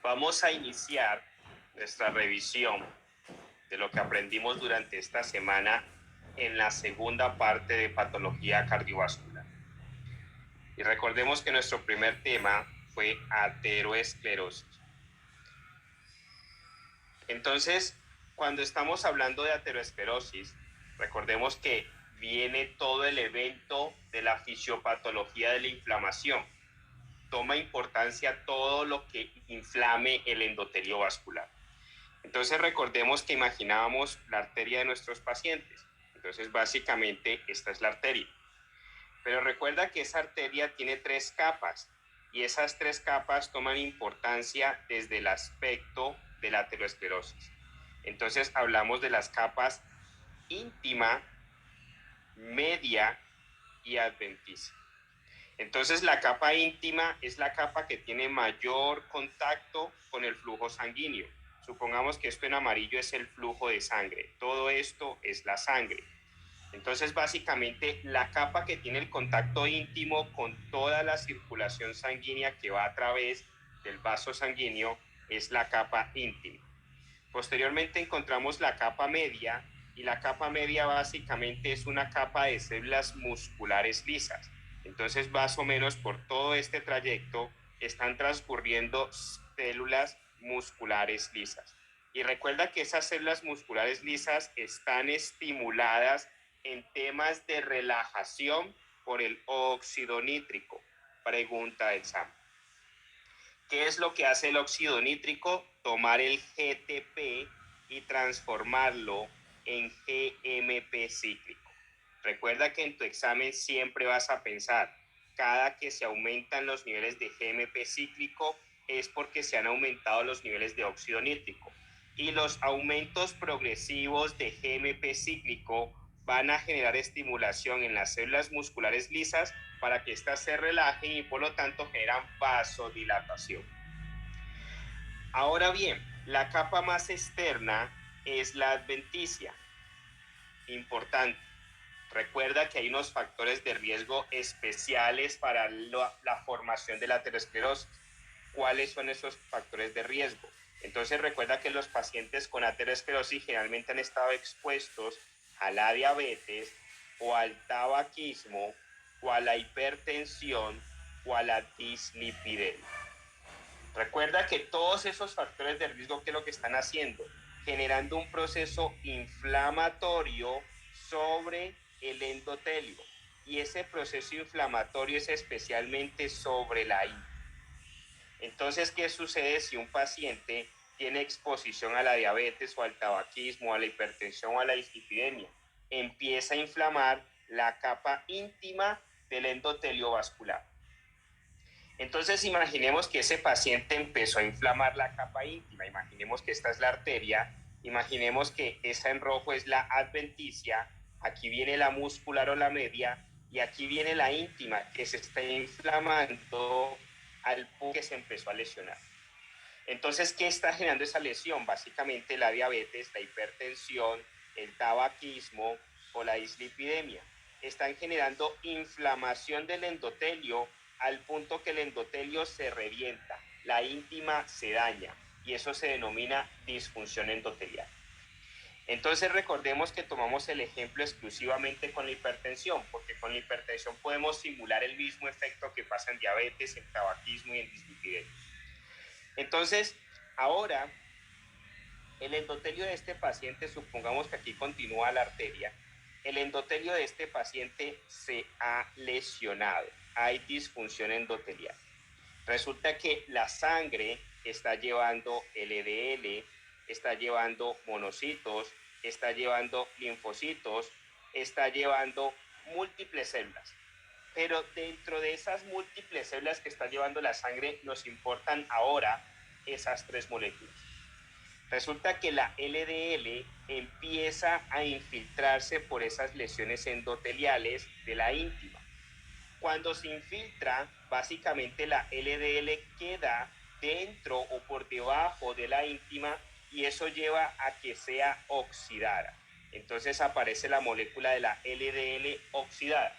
Vamos a iniciar nuestra revisión de lo que aprendimos durante esta semana en la segunda parte de patología cardiovascular. Y recordemos que nuestro primer tema fue ateroesclerosis. Entonces, cuando estamos hablando de ateroesclerosis, recordemos que viene todo el evento de la fisiopatología de la inflamación. Toma importancia todo lo que inflame el endotelio vascular. Entonces recordemos que imaginábamos la arteria de nuestros pacientes. Entonces básicamente esta es la arteria. Pero recuerda que esa arteria tiene 3 capas y esas 3 capas toman importancia desde el aspecto de la aterosclerosis. Entonces hablamos de las capas íntima, media y adventicia. Entonces la capa íntima es la capa que tiene mayor contacto con el flujo sanguíneo. Supongamos que esto en amarillo es el flujo de sangre. Todo esto es la sangre. Entonces básicamente la capa que tiene el contacto íntimo con toda la circulación sanguínea que va a través del vaso sanguíneo es la capa íntima. Posteriormente encontramos la capa media y la capa media básicamente es una capa de células musculares lisas. Entonces, más o menos por todo este trayecto están transcurriendo células musculares lisas. Y recuerda que esas células musculares lisas están estimuladas en temas de relajación por el óxido nítrico. Pregunta de examen. ¿Qué es lo que hace el óxido nítrico? Tomar el GTP y transformarlo en GMP cíclico. Recuerda que en tu examen siempre vas a pensar, cada que se aumentan los niveles de GMP cíclico es porque se han aumentado los niveles de óxido nítrico. Y los aumentos progresivos de GMP cíclico van a generar estimulación en las células musculares lisas para que éstas se relajen y por lo tanto generan vasodilatación. Ahora bien, la capa más externa es la adventicia. Importante. Recuerda que hay unos factores de riesgo especiales para la formación de la aterosclerosis. ¿Cuáles son esos factores de riesgo? Entonces recuerda que los pacientes con aterosclerosis generalmente han estado expuestos a la diabetes o al tabaquismo o a la hipertensión o a la dislipidemia. Recuerda que todos esos factores de riesgo, ¿qué es lo que están haciendo? Generando un proceso inflamatorio sobre el endotelio. Y ese proceso inflamatorio es especialmente sobre la íntima. Entonces, ¿qué sucede si un paciente tiene exposición a la diabetes o al tabaquismo, a la hipertensión o a la dislipidemia? Empieza a inflamar la capa íntima del endotelio vascular. Entonces imaginemos que ese paciente empezó a inflamar la capa íntima, imaginemos que esta es la arteria, imaginemos que esa en rojo es la adventicia, aquí viene la muscular o la media y aquí viene la íntima que se está inflamando al punto que se empezó a lesionar. Entonces, ¿qué está generando esa lesión? Básicamente la diabetes, la hipertensión, el tabaquismo o la dislipidemia. Están generando inflamación del endotelio al punto que el endotelio se revienta, la íntima se daña y eso se denomina disfunción endotelial. Entonces recordemos que tomamos el ejemplo exclusivamente con la hipertensión, porque con la hipertensión podemos simular el mismo efecto que pasa en diabetes, en tabaquismo y en dislipidemia. Entonces, ahora, el endotelio de este paciente, supongamos que aquí continúa la arteria, el endotelio de este paciente se ha lesionado, hay disfunción endotelial. Resulta que la sangre está llevando LDL, está llevando monocitos, está llevando linfocitos, está llevando múltiples células. Pero dentro de esas múltiples células que está llevando la sangre nos importan ahora esas 3 moléculas. Resulta que la LDL empieza a infiltrarse por esas lesiones endoteliales de la íntima. Cuando se infiltra, básicamente la LDL queda dentro o por debajo de la íntima y eso lleva a que sea oxidada. Entonces aparece la molécula de la LDL oxidada.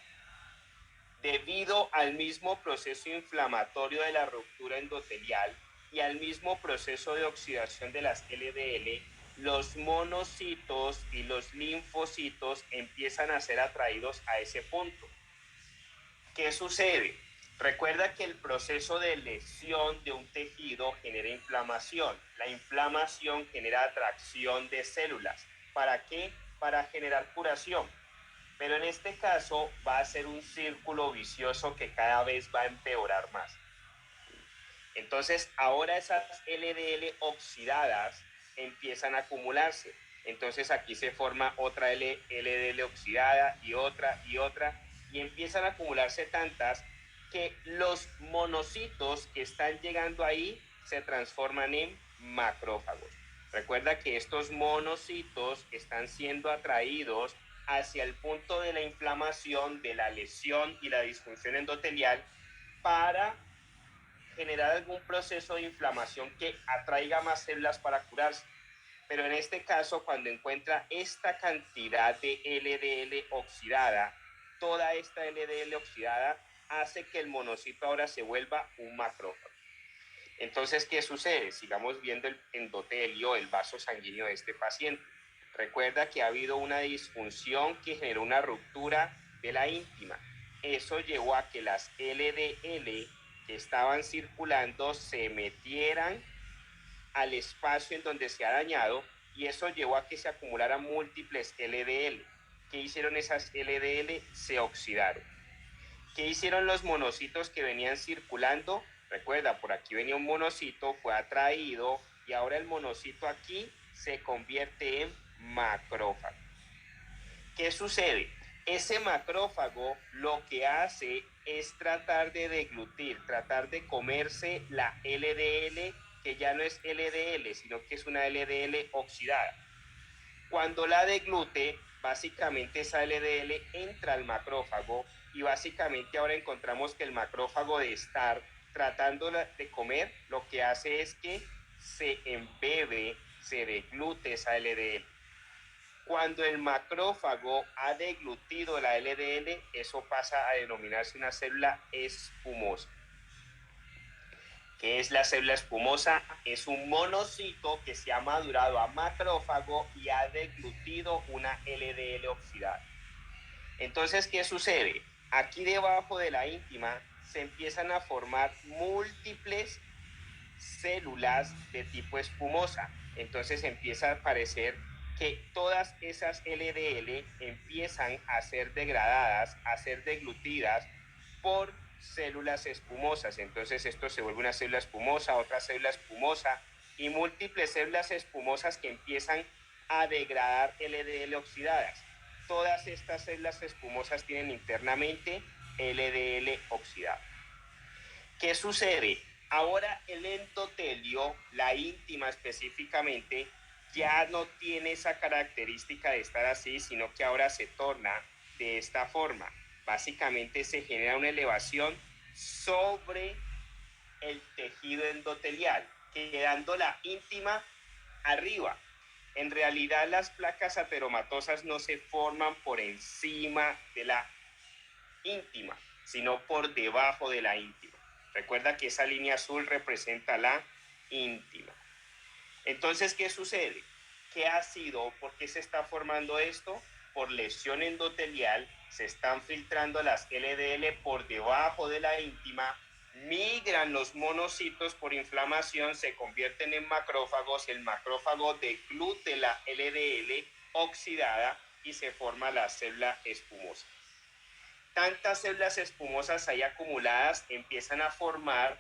Debido al mismo proceso inflamatorio de la ruptura endotelial, y al mismo proceso de oxidación de las LDL, los monocitos y los linfocitos empiezan a ser atraídos a ese punto. ¿Qué sucede? Recuerda que el proceso de lesión de un tejido genera inflamación. La inflamación genera atracción de células. ¿Para qué? Para generar curación. Pero en este caso va a ser un círculo vicioso que cada vez va a empeorar más. Entonces, ahora esas LDL oxidadas empiezan a acumularse. Entonces, aquí se forma otra LDL oxidada y otra, y empiezan a acumularse tantas que los monocitos que están llegando ahí se transforman en macrófagos. Recuerda que estos monocitos están siendo atraídos hacia el punto de la inflamación, de la lesión y la disfunción endotelial para generar algún proceso de inflamación que atraiga más células para curarse. Pero en este caso, cuando encuentra esta cantidad de LDL oxidada, toda esta LDL oxidada hace que el monocito ahora se vuelva un macrófago. Entonces, ¿qué sucede? Sigamos viendo el endotelio, el vaso sanguíneo de este paciente. Recuerda que ha habido una disfunción que generó una ruptura de la íntima. Eso llevó a que las LDL que estaban circulando se metieran al espacio en donde se ha dañado, y eso llevó a que se acumularan múltiples LDL. ¿Qué hicieron esas LDL? Se oxidaron. ¿Qué hicieron los monocitos que venían circulando? Recuerda, por aquí venía un monocito, fue atraído, y ahora el monocito aquí se convierte en macrófago. ¿Qué sucede? Ese macrófago lo que hace es tratar de deglutir, tratar de comerse la LDL, que ya no es LDL, sino que es una LDL oxidada. Cuando la deglute, básicamente esa LDL entra al macrófago, y básicamente ahora encontramos que el macrófago, de estar tratando de comer, lo que hace es que se embebe, se deglute esa LDL. Cuando el macrófago ha deglutido la LDL, eso pasa a denominarse una célula espumosa. ¿Qué es la célula espumosa? Es un monocito que se ha madurado a macrófago y ha deglutido una LDL oxidada. Entonces, ¿qué sucede? Aquí debajo de la íntima se empiezan a formar múltiples células de tipo espumosa. Entonces empieza a aparecer que todas esas LDL empiezan a ser degradadas, a ser deglutidas por células espumosas. Entonces esto se vuelve una célula espumosa, otra célula espumosa, y múltiples células espumosas que empiezan a degradar LDL oxidadas. Todas estas células espumosas tienen internamente LDL oxidado. ¿Qué sucede? Ahora el endotelio, la íntima específicamente, ya no tiene esa característica de estar así, sino que ahora se torna de esta forma. Básicamente se genera una elevación sobre el tejido endotelial, quedando la íntima arriba. En realidad, las placas ateromatosas no se forman por encima de la íntima, sino por debajo de la íntima. Recuerda que esa línea azul representa la íntima. Entonces, ¿qué sucede? ¿Qué ha sido? ¿Por qué se está formando esto? Por lesión endotelial, se están filtrando las LDL por debajo de la íntima, migran los monocitos por inflamación, se convierten en macrófagos, el macrófago deglute la LDL oxidada y se forma la célula espumosa. Tantas células espumosas ahí acumuladas empiezan a formar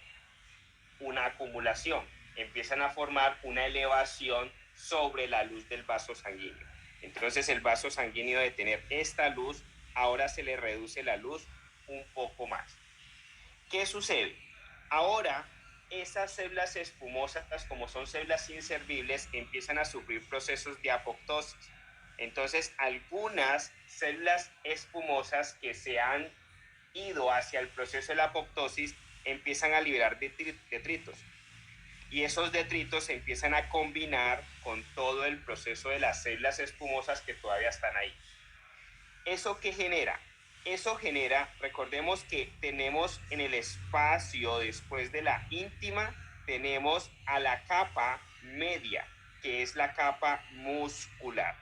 una acumulación, empiezan a formar una elevación sobre la luz del vaso sanguíneo. Entonces el vaso sanguíneo, de tener esta luz, ahora se le reduce la luz un poco más. ¿Qué sucede? Ahora esas células espumosas, como son células inservibles, empiezan a sufrir procesos de apoptosis. Entonces, algunas células espumosas que se han ido hacia el proceso de la apoptosis empiezan a liberar detritos. Y esos detritos se empiezan a combinar con todo el proceso de las células espumosas que todavía están ahí. ¿Eso qué genera? Eso genera, recordemos que tenemos en el espacio después de la íntima, tenemos a la capa media, que es la capa muscular.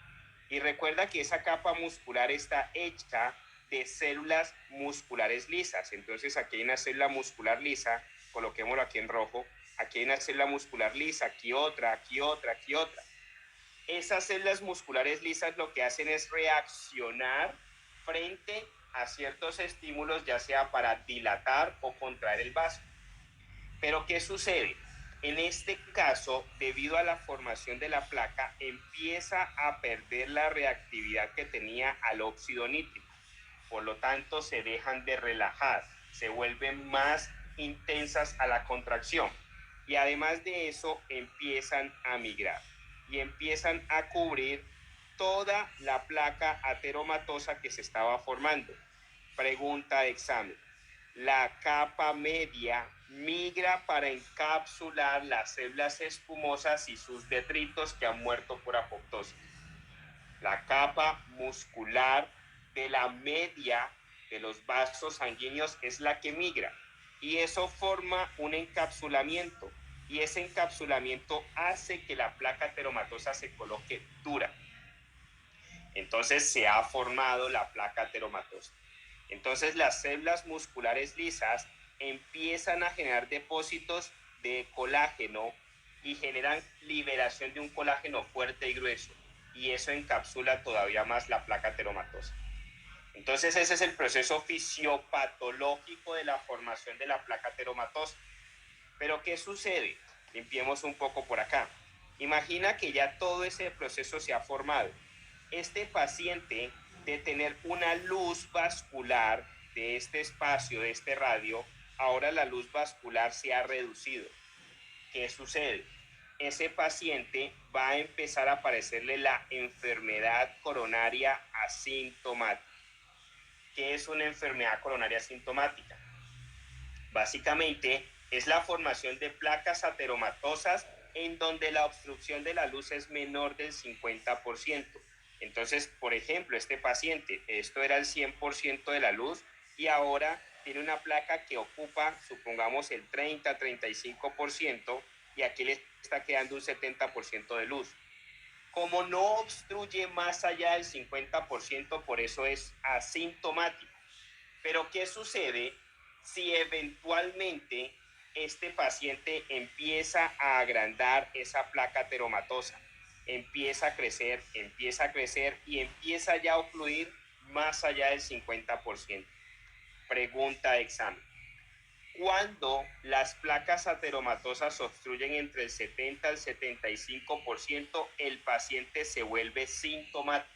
Y recuerda que esa capa muscular está hecha de células musculares lisas. Entonces aquí hay una célula muscular lisa, coloquémoslo aquí en rojo, aquí hay una célula muscular lisa, aquí otra, aquí otra, aquí otra. Esas células musculares lisas lo que hacen es reaccionar frente a ciertos estímulos, ya sea para dilatar o contraer el vaso. Pero ¿qué sucede? En este caso, debido a la formación de la placa, empieza a perder la reactividad que tenía al óxido nítrico. Por lo tanto, se dejan de relajar, se vuelven más intensas a la contracción. Y además de eso, empiezan a migrar y empiezan a cubrir toda la placa ateromatosa que se estaba formando. Pregunta de examen. La capa media migra para encapsular las células espumosas y sus detritos que han muerto por apoptosis. La capa muscular de la media de los vasos sanguíneos es la que migra y eso forma un encapsulamiento y ese encapsulamiento hace que la placa ateromatosa se coloque dura. Entonces se ha formado la placa ateromatosa. Entonces las células musculares lisas empiezan a generar depósitos de colágeno y generan liberación de un colágeno fuerte y grueso y eso encapsula todavía más la placa ateromatosa. Entonces ese es el proceso fisiopatológico de la formación de la placa ateromatosa. Pero ¿qué sucede? Limpiemos un poco por acá. Imagina que ya todo ese proceso se ha formado. Este paciente, de tener una luz vascular de este espacio, de este radio, ahora la luz vascular se ha reducido. ¿Qué sucede? Ese paciente va a empezar a aparecerle la enfermedad coronaria asintomática. ¿Qué es una enfermedad coronaria asintomática? Básicamente es la formación de placas ateromatosas en donde la obstrucción de la luz es menor del 50%. Entonces, por ejemplo, este paciente, esto era el 100% de la luz y ahora tiene una placa que ocupa, supongamos, el 30-35% y aquí le está quedando un 70% de luz. Como no obstruye más allá del 50%, por eso es asintomático. Pero ¿qué sucede si eventualmente este paciente empieza a agrandar esa placa ateromatosa? Empieza a crecer y empieza ya a ocluir más allá del 50%. Pregunta de examen. Cuando las placas ateromatosas obstruyen entre el 70 al 75%, el paciente se vuelve sintomático.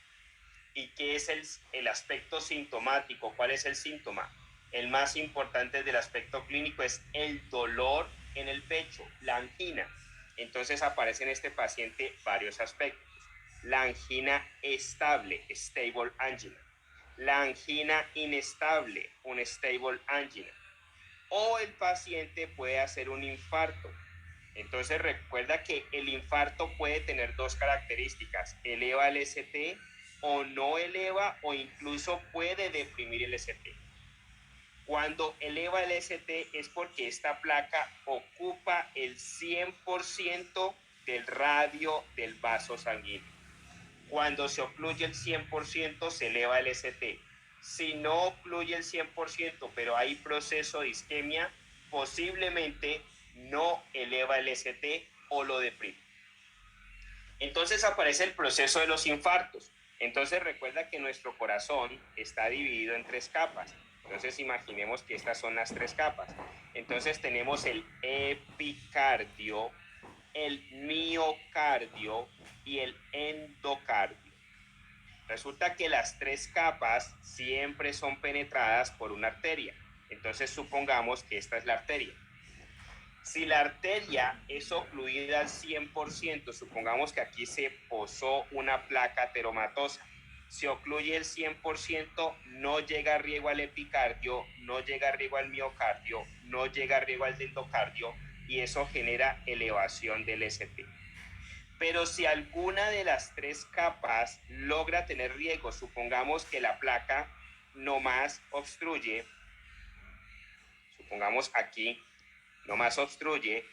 ¿Y qué es el aspecto sintomático? ¿Cuál es el síntoma? El más importante del aspecto clínico es el dolor en el pecho, la angina. Entonces aparece en este paciente varios aspectos. La angina estable, stable angina. La angina inestable, unstable angina. O el paciente puede hacer un infarto. Entonces recuerda que el infarto puede tener dos características: eleva el ST o no eleva o incluso puede deprimir el ST. Cuando eleva el ST es porque esta placa ocupa el 100% del radio del vaso sanguíneo. Cuando se ocluye el 100% se eleva el ST. Si no ocluye el 100% pero hay proceso de isquemia, posiblemente no eleva el ST o lo deprime. Entonces aparece el proceso de los infartos. Entonces recuerda que nuestro corazón está dividido en tres capas. Entonces imaginemos que estas son las tres capas. Entonces tenemos el epicardio, el miocardio y el endocardio. Resulta que las tres capas siempre son penetradas por una arteria. Entonces supongamos que esta es la arteria. Si la arteria es ocluida al 100%, supongamos que aquí se posó una placa ateromatosa, se ocluye el 100%, no llega riego al epicardio, no llega riego al miocardio, no llega riego al endocardio y eso genera elevación del ST. Pero si alguna de las tres capas logra tener riego, supongamos que la placa nomás obstruye, supongamos aquí nomás obstruye,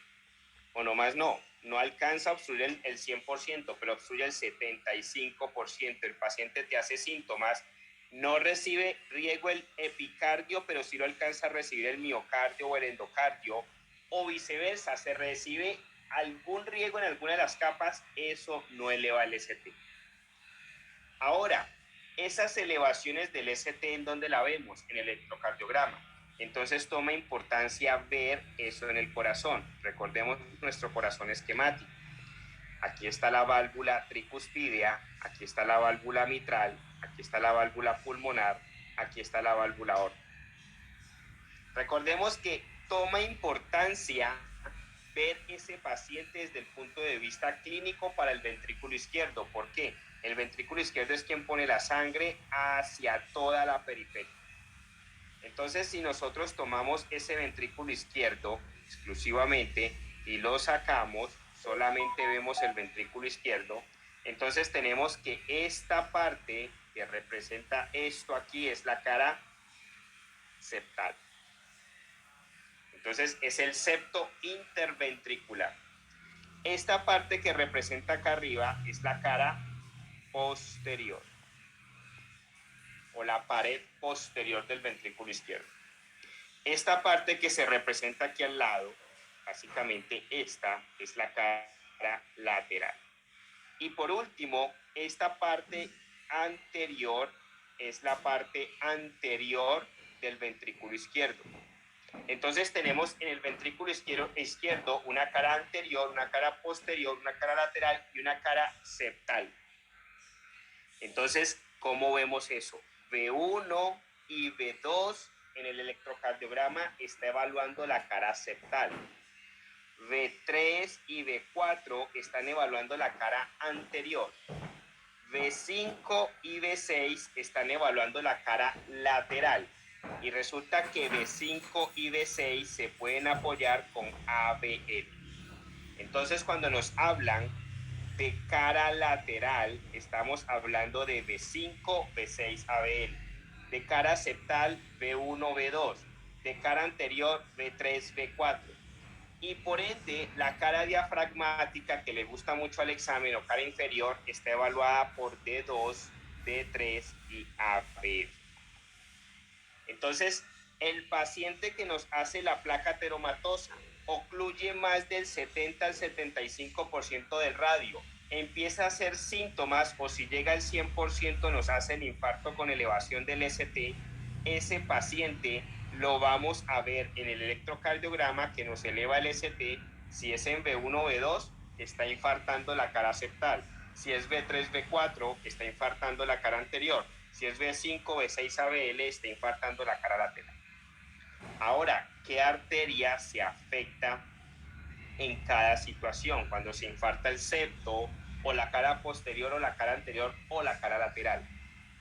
o nomás no alcanza a obstruir el 100%, pero obstruye el 75%. El paciente te hace síntomas, no recibe riego el epicardio, pero sí lo alcanza a recibir el miocardio o el endocardio, o viceversa, se recibe algún riego en alguna de las capas, eso no eleva el ST. Ahora, esas elevaciones del ST, ¿en dónde la vemos? En el electrocardiograma. Entonces toma importancia ver eso en el corazón. Recordemos nuestro corazón esquemático. Aquí está la válvula tricuspidea, aquí está la válvula mitral, aquí está la válvula pulmonar, aquí está la válvula aórtica. Recordemos que toma importancia ver ese paciente desde el punto de vista clínico para el ventrículo izquierdo. ¿Por qué? El ventrículo izquierdo es quien pone la sangre hacia toda la periferia. Entonces, si nosotros tomamos ese ventrículo izquierdo exclusivamente y lo sacamos, solamente vemos el ventrículo izquierdo, entonces tenemos que esta parte que representa esto aquí es la cara septal. Entonces, es el septo interventricular. Esta parte que representa acá arriba es la cara posterior o la pared posterior del ventrículo izquierdo. Esta parte que se representa aquí al lado, básicamente esta es la cara lateral. Y por último, esta parte anterior es la parte anterior del ventrículo izquierdo. Entonces tenemos en el ventrículo izquierdo una cara anterior, una cara posterior, una cara lateral y una cara septal. Entonces, ¿cómo vemos eso? V1 y V2 en el electrocardiograma está evaluando la cara septal. V3 y V4 están evaluando la cara anterior. V5 y V6 están evaluando la cara lateral. Y resulta que V5 y V6 se pueden apoyar con ABL. Entonces, cuando nos hablan de cara lateral, estamos hablando de V5, V6, ABL. De cara septal, V1, V2. De cara anterior, V3, V4. Y por ende, la cara diafragmática que le gusta mucho al examen o cara inferior está evaluada por D2, D3 y ABL. Entonces, el paciente que nos hace la placa teromatosa ocluye más del 70 al 75% del radio, empieza a hacer síntomas o si llega al 100% nos hace el infarto con elevación del ST, ese paciente lo vamos a ver en el electrocardiograma que nos eleva el ST. Si es en V1 o V2, está infartando la cara septal. Si es V3, V4, está infartando la cara anterior. Si es V5, V6, ABL, está infartando la cara lateral. Ahora, ¿qué arteria se afecta en cada situación? Cuando se infarta el septo, o la cara posterior, o la cara anterior, o la cara lateral.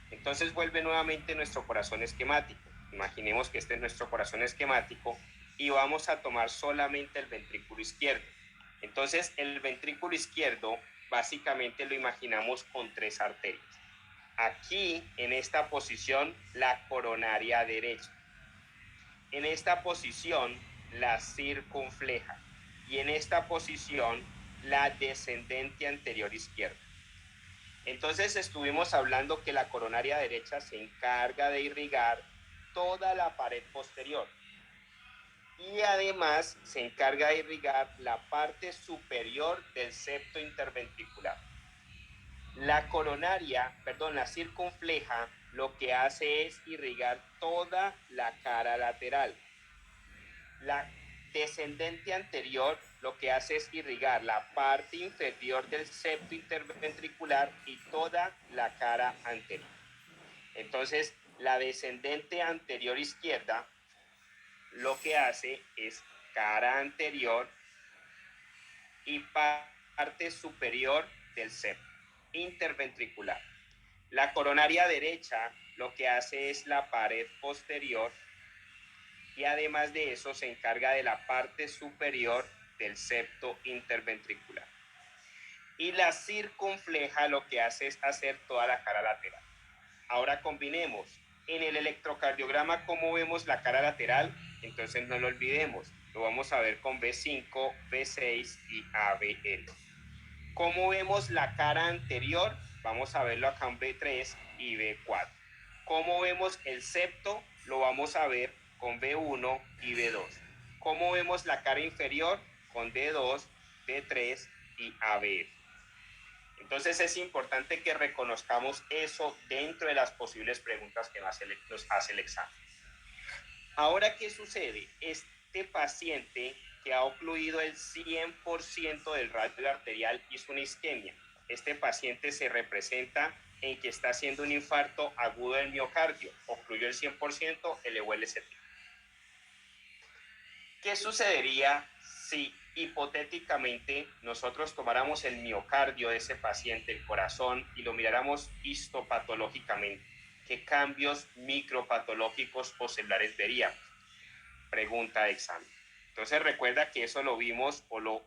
Entonces vuelve nuevamente nuestro corazón esquemático. Imaginemos que este es nuestro corazón esquemático y vamos a tomar solamente el ventrículo izquierdo. Entonces, el ventrículo izquierdo básicamente lo imaginamos con tres arterias. Aquí, en esta posición, la coronaria derecha. En esta posición, la circunfleja. Y en esta posición, la descendente anterior izquierda. Entonces estuvimos hablando que la coronaria derecha se encarga de irrigar toda la pared posterior. Y además se encarga de irrigar la parte superior del septo interventricular. La circunfleja lo que hace es irrigar toda la cara lateral. La descendente anterior lo que hace es irrigar la parte inferior del septo interventricular y toda la cara anterior. Entonces, la descendente anterior izquierda lo que hace es cara anterior y parte superior del septo interventricular. La coronaria derecha lo que hace es la pared posterior y además de eso se encarga de la parte superior del septo interventricular. Y la circunfleja lo que hace es hacer toda la cara lateral. Ahora combinemos. En el electrocardiograma, ¿cómo vemos la cara lateral? Entonces no lo olvidemos. lo vamos a ver con B5, B6 y ABL. ¿Cómo vemos la cara anterior? Vamos a verlo acá en B3 y B4. ¿Cómo vemos el septo? Lo vamos a ver con B1 y B2. ¿Cómo vemos la cara inferior? Con D2, D3 y ABL. Entonces es importante que reconozcamos eso dentro de las posibles preguntas que nos hace el examen. Ahora, ¿qué sucede? Este paciente que ha ocluido el 100% del radio arterial hizo una isquemia. Este paciente se representa en que está haciendo un infarto agudo del miocardio, ocluyó el 100%, elevó el ST. ¿Qué sucedería si hipotéticamente nosotros tomáramos el miocardio de ese paciente, el corazón, y lo miráramos histopatológicamente? ¿Qué cambios micropatológicos o celulares veríamos? Pregunta de examen. Entonces recuerda que eso lo vimos o lo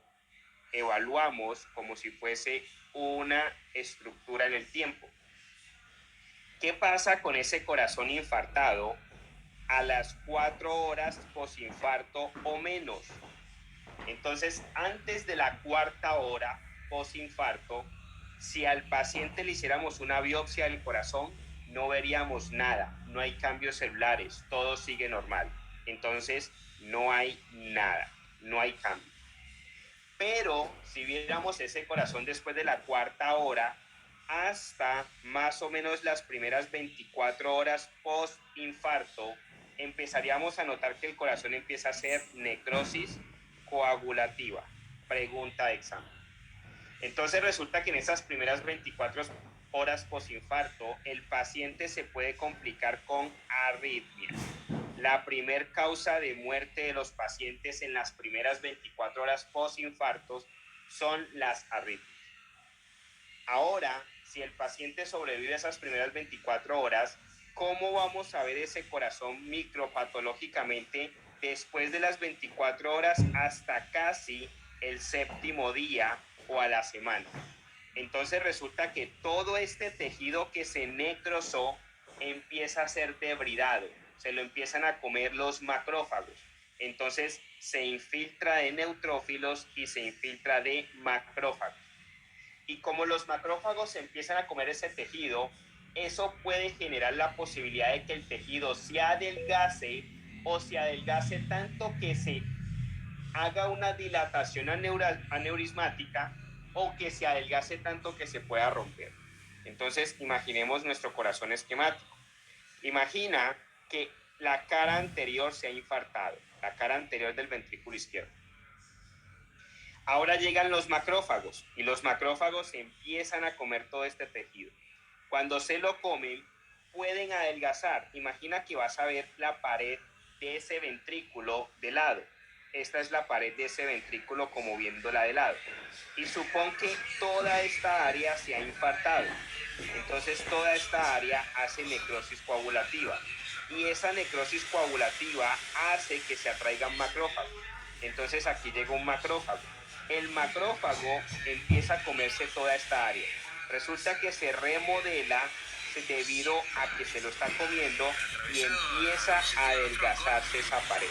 evaluamos como si fuese una estructura en el tiempo. ¿Qué pasa con ese corazón infartado a las 4 horas posinfarto o menos? Entonces, antes de la 4ª hora posinfarto, si al paciente le hiciéramos una biopsia del corazón, no veríamos nada, no hay cambios celulares, todo sigue normal. Entonces, no hay nada, no hay cambio. Pero si viéramos ese corazón después de la 4ª hora, hasta más o menos las primeras 24 horas post-infarto, empezaríamos a notar que el corazón empieza a hacer necrosis coagulativa. Pregunta de examen. Entonces resulta que en esas primeras 24 horas posinfarto, el paciente se puede complicar con arritmias. La primer causa de muerte de los pacientes en las primeras 24 horas posinfartos son las arritmias. Ahora, si el paciente sobrevive a esas primeras 24 horas, ¿cómo vamos a ver ese corazón micropatológicamente después de las 24 horas hasta casi el 7º día o a la semana? Entonces resulta que todo este tejido que se necrosó empieza a ser debridado, se lo empiezan a comer los macrófagos. Entonces se infiltra de neutrófilos y se infiltra de macrófagos. Y como los macrófagos empiezan a comer ese tejido, eso puede generar la posibilidad de que el tejido se adelgace o se adelgace tanto que se haga una dilatación aneurismática o que se adelgace tanto que se pueda romper. Entonces, imaginemos nuestro corazón esquemático. Imagina que la cara anterior se ha infartado, la cara anterior del ventrículo izquierdo. Ahora llegan los macrófagos y los macrófagos empiezan a comer todo este tejido. Cuando se lo comen, pueden adelgazar. Imagina que vas a ver la pared de ese ventrículo de lado. Esta es la pared de ese ventrículo como viéndola de lado. Y supón que toda esta área se ha infartado. Entonces toda esta área hace necrosis coagulativa. Y esa necrosis coagulativa hace que se atraigan macrófagos. Entonces aquí llega un macrófago. El macrófago empieza a comerse toda esta área. Resulta que se remodela debido a que se lo está comiendo y empieza a adelgazarse esa pared.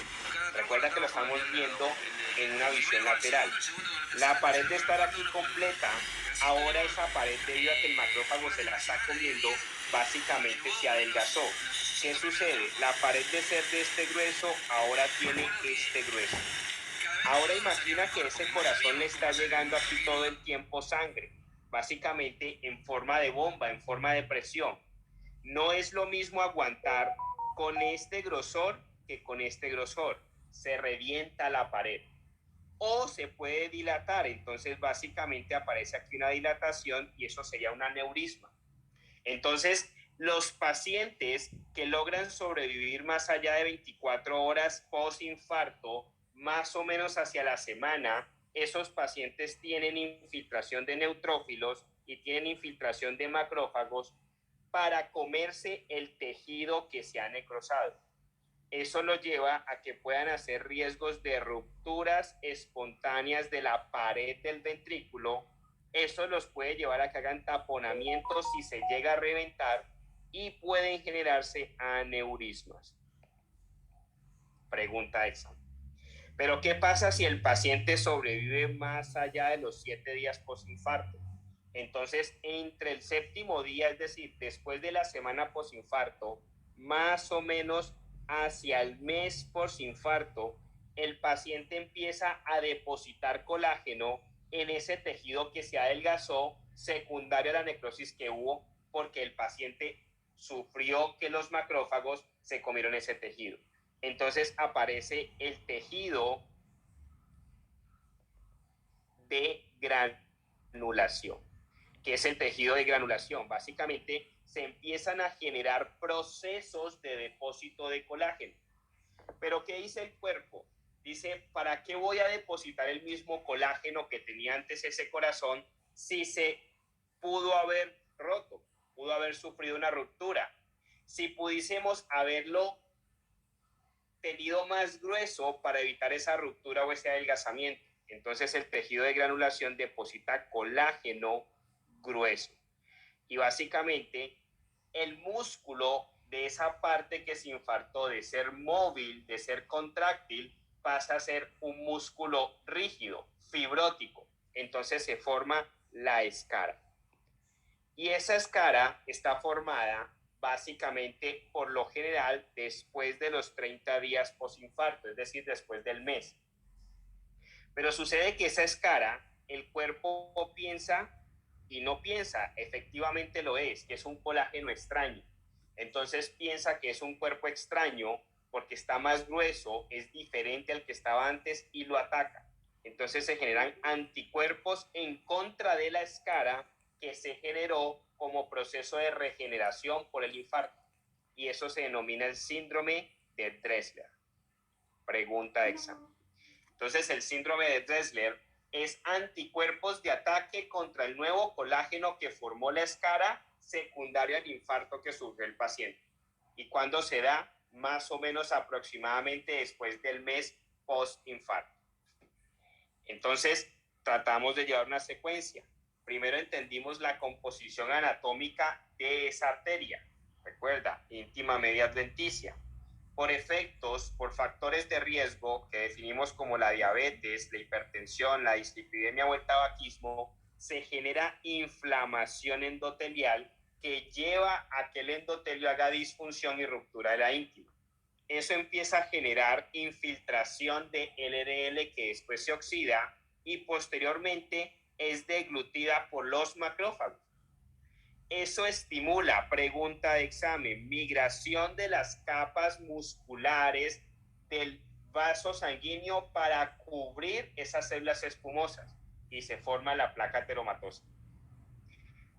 Recuerda que lo estamos viendo en una visión lateral. La pared de estar aquí completa, ahora esa pared, debido a que el macrófago se la está comiendo, básicamente se adelgazó. ¿Qué sucede? La pared de ser de este grueso ahora tiene este grueso. Ahora imagina que ese corazón le está llegando aquí todo el tiempo sangre, básicamente en forma de bomba, en forma de presión. No es lo mismo aguantar con este grosor que con este grosor. Se revienta la pared. O se puede dilatar, entonces básicamente aparece aquí una dilatación y eso sería un aneurisma. Entonces, los pacientes que logran sobrevivir más allá de 24 horas post-infarto, más o menos hacia la semana, esos pacientes tienen infiltración de neutrófilos y tienen infiltración de macrófagos para comerse el tejido que se ha necrosado. Eso lo lleva a que puedan hacer riesgos de rupturas espontáneas de la pared del ventrículo. Eso los puede llevar a que hagan taponamientos si se llega a reventar y pueden generarse aneurismas. Pregunta de examen. Pero ¿qué pasa si el paciente sobrevive más allá de los 7 días posinfarto? Entonces, entre el séptimo día, es decir, después de la semana posinfarto, más o menos hacia el mes posinfarto, el paciente empieza a depositar colágeno en ese tejido que se adelgazó secundario a la necrosis que hubo porque el paciente sufrió que los macrófagos se comieron ese tejido. Entonces aparece el tejido de granulación. ¿Qué es el tejido de granulación? Básicamente se empiezan a generar procesos de depósito de colágeno. Pero ¿qué dice el cuerpo? Dice, ¿para qué voy a depositar el mismo colágeno que tenía antes ese corazón si se pudo haber roto, pudo haber sufrido una ruptura? Si pudiésemos haberlo tenido más grueso para evitar esa ruptura o ese adelgazamiento. Entonces el tejido de granulación deposita colágeno grueso. Y básicamente el músculo de esa parte que se infartó de ser móvil, de ser contráctil, pasa a ser un músculo rígido, fibrótico. Entonces se forma la escara. Y esa escara está formada básicamente por lo general después de los 30 días posinfarto, es decir, después del mes. Pero sucede que esa escara, el cuerpo piensa y no piensa, efectivamente lo es, que es un colágeno extraño. Entonces piensa que es un cuerpo extraño porque está más grueso, es diferente al que estaba antes y lo ataca. Entonces se generan anticuerpos en contra de la escara que se generó como proceso de regeneración por el infarto. Y eso se denomina el síndrome de Dressler. Pregunta de examen. Entonces el síndrome de Dressler es anticuerpos de ataque contra el nuevo colágeno que formó la escara secundaria al infarto que sufrió el paciente. ¿Y cuándo se da? Más o menos aproximadamente después del mes post-infarto. Entonces, tratamos de llevar una secuencia. Primero entendimos la composición anatómica de esa arteria. Recuerda, íntima media adventicia. Por efectos, por factores de riesgo que definimos como la diabetes, la hipertensión, la dislipidemia o el tabaquismo, se genera inflamación endotelial que lleva a que el endotelio haga disfunción y ruptura de la íntima. Eso empieza a generar infiltración de LDL que después se oxida y posteriormente es deglutida por los macrófagos. Eso estimula, pregunta de examen, migración de las capas musculares del vaso sanguíneo para cubrir esas células espumosas y se forma la placa ateromatosa.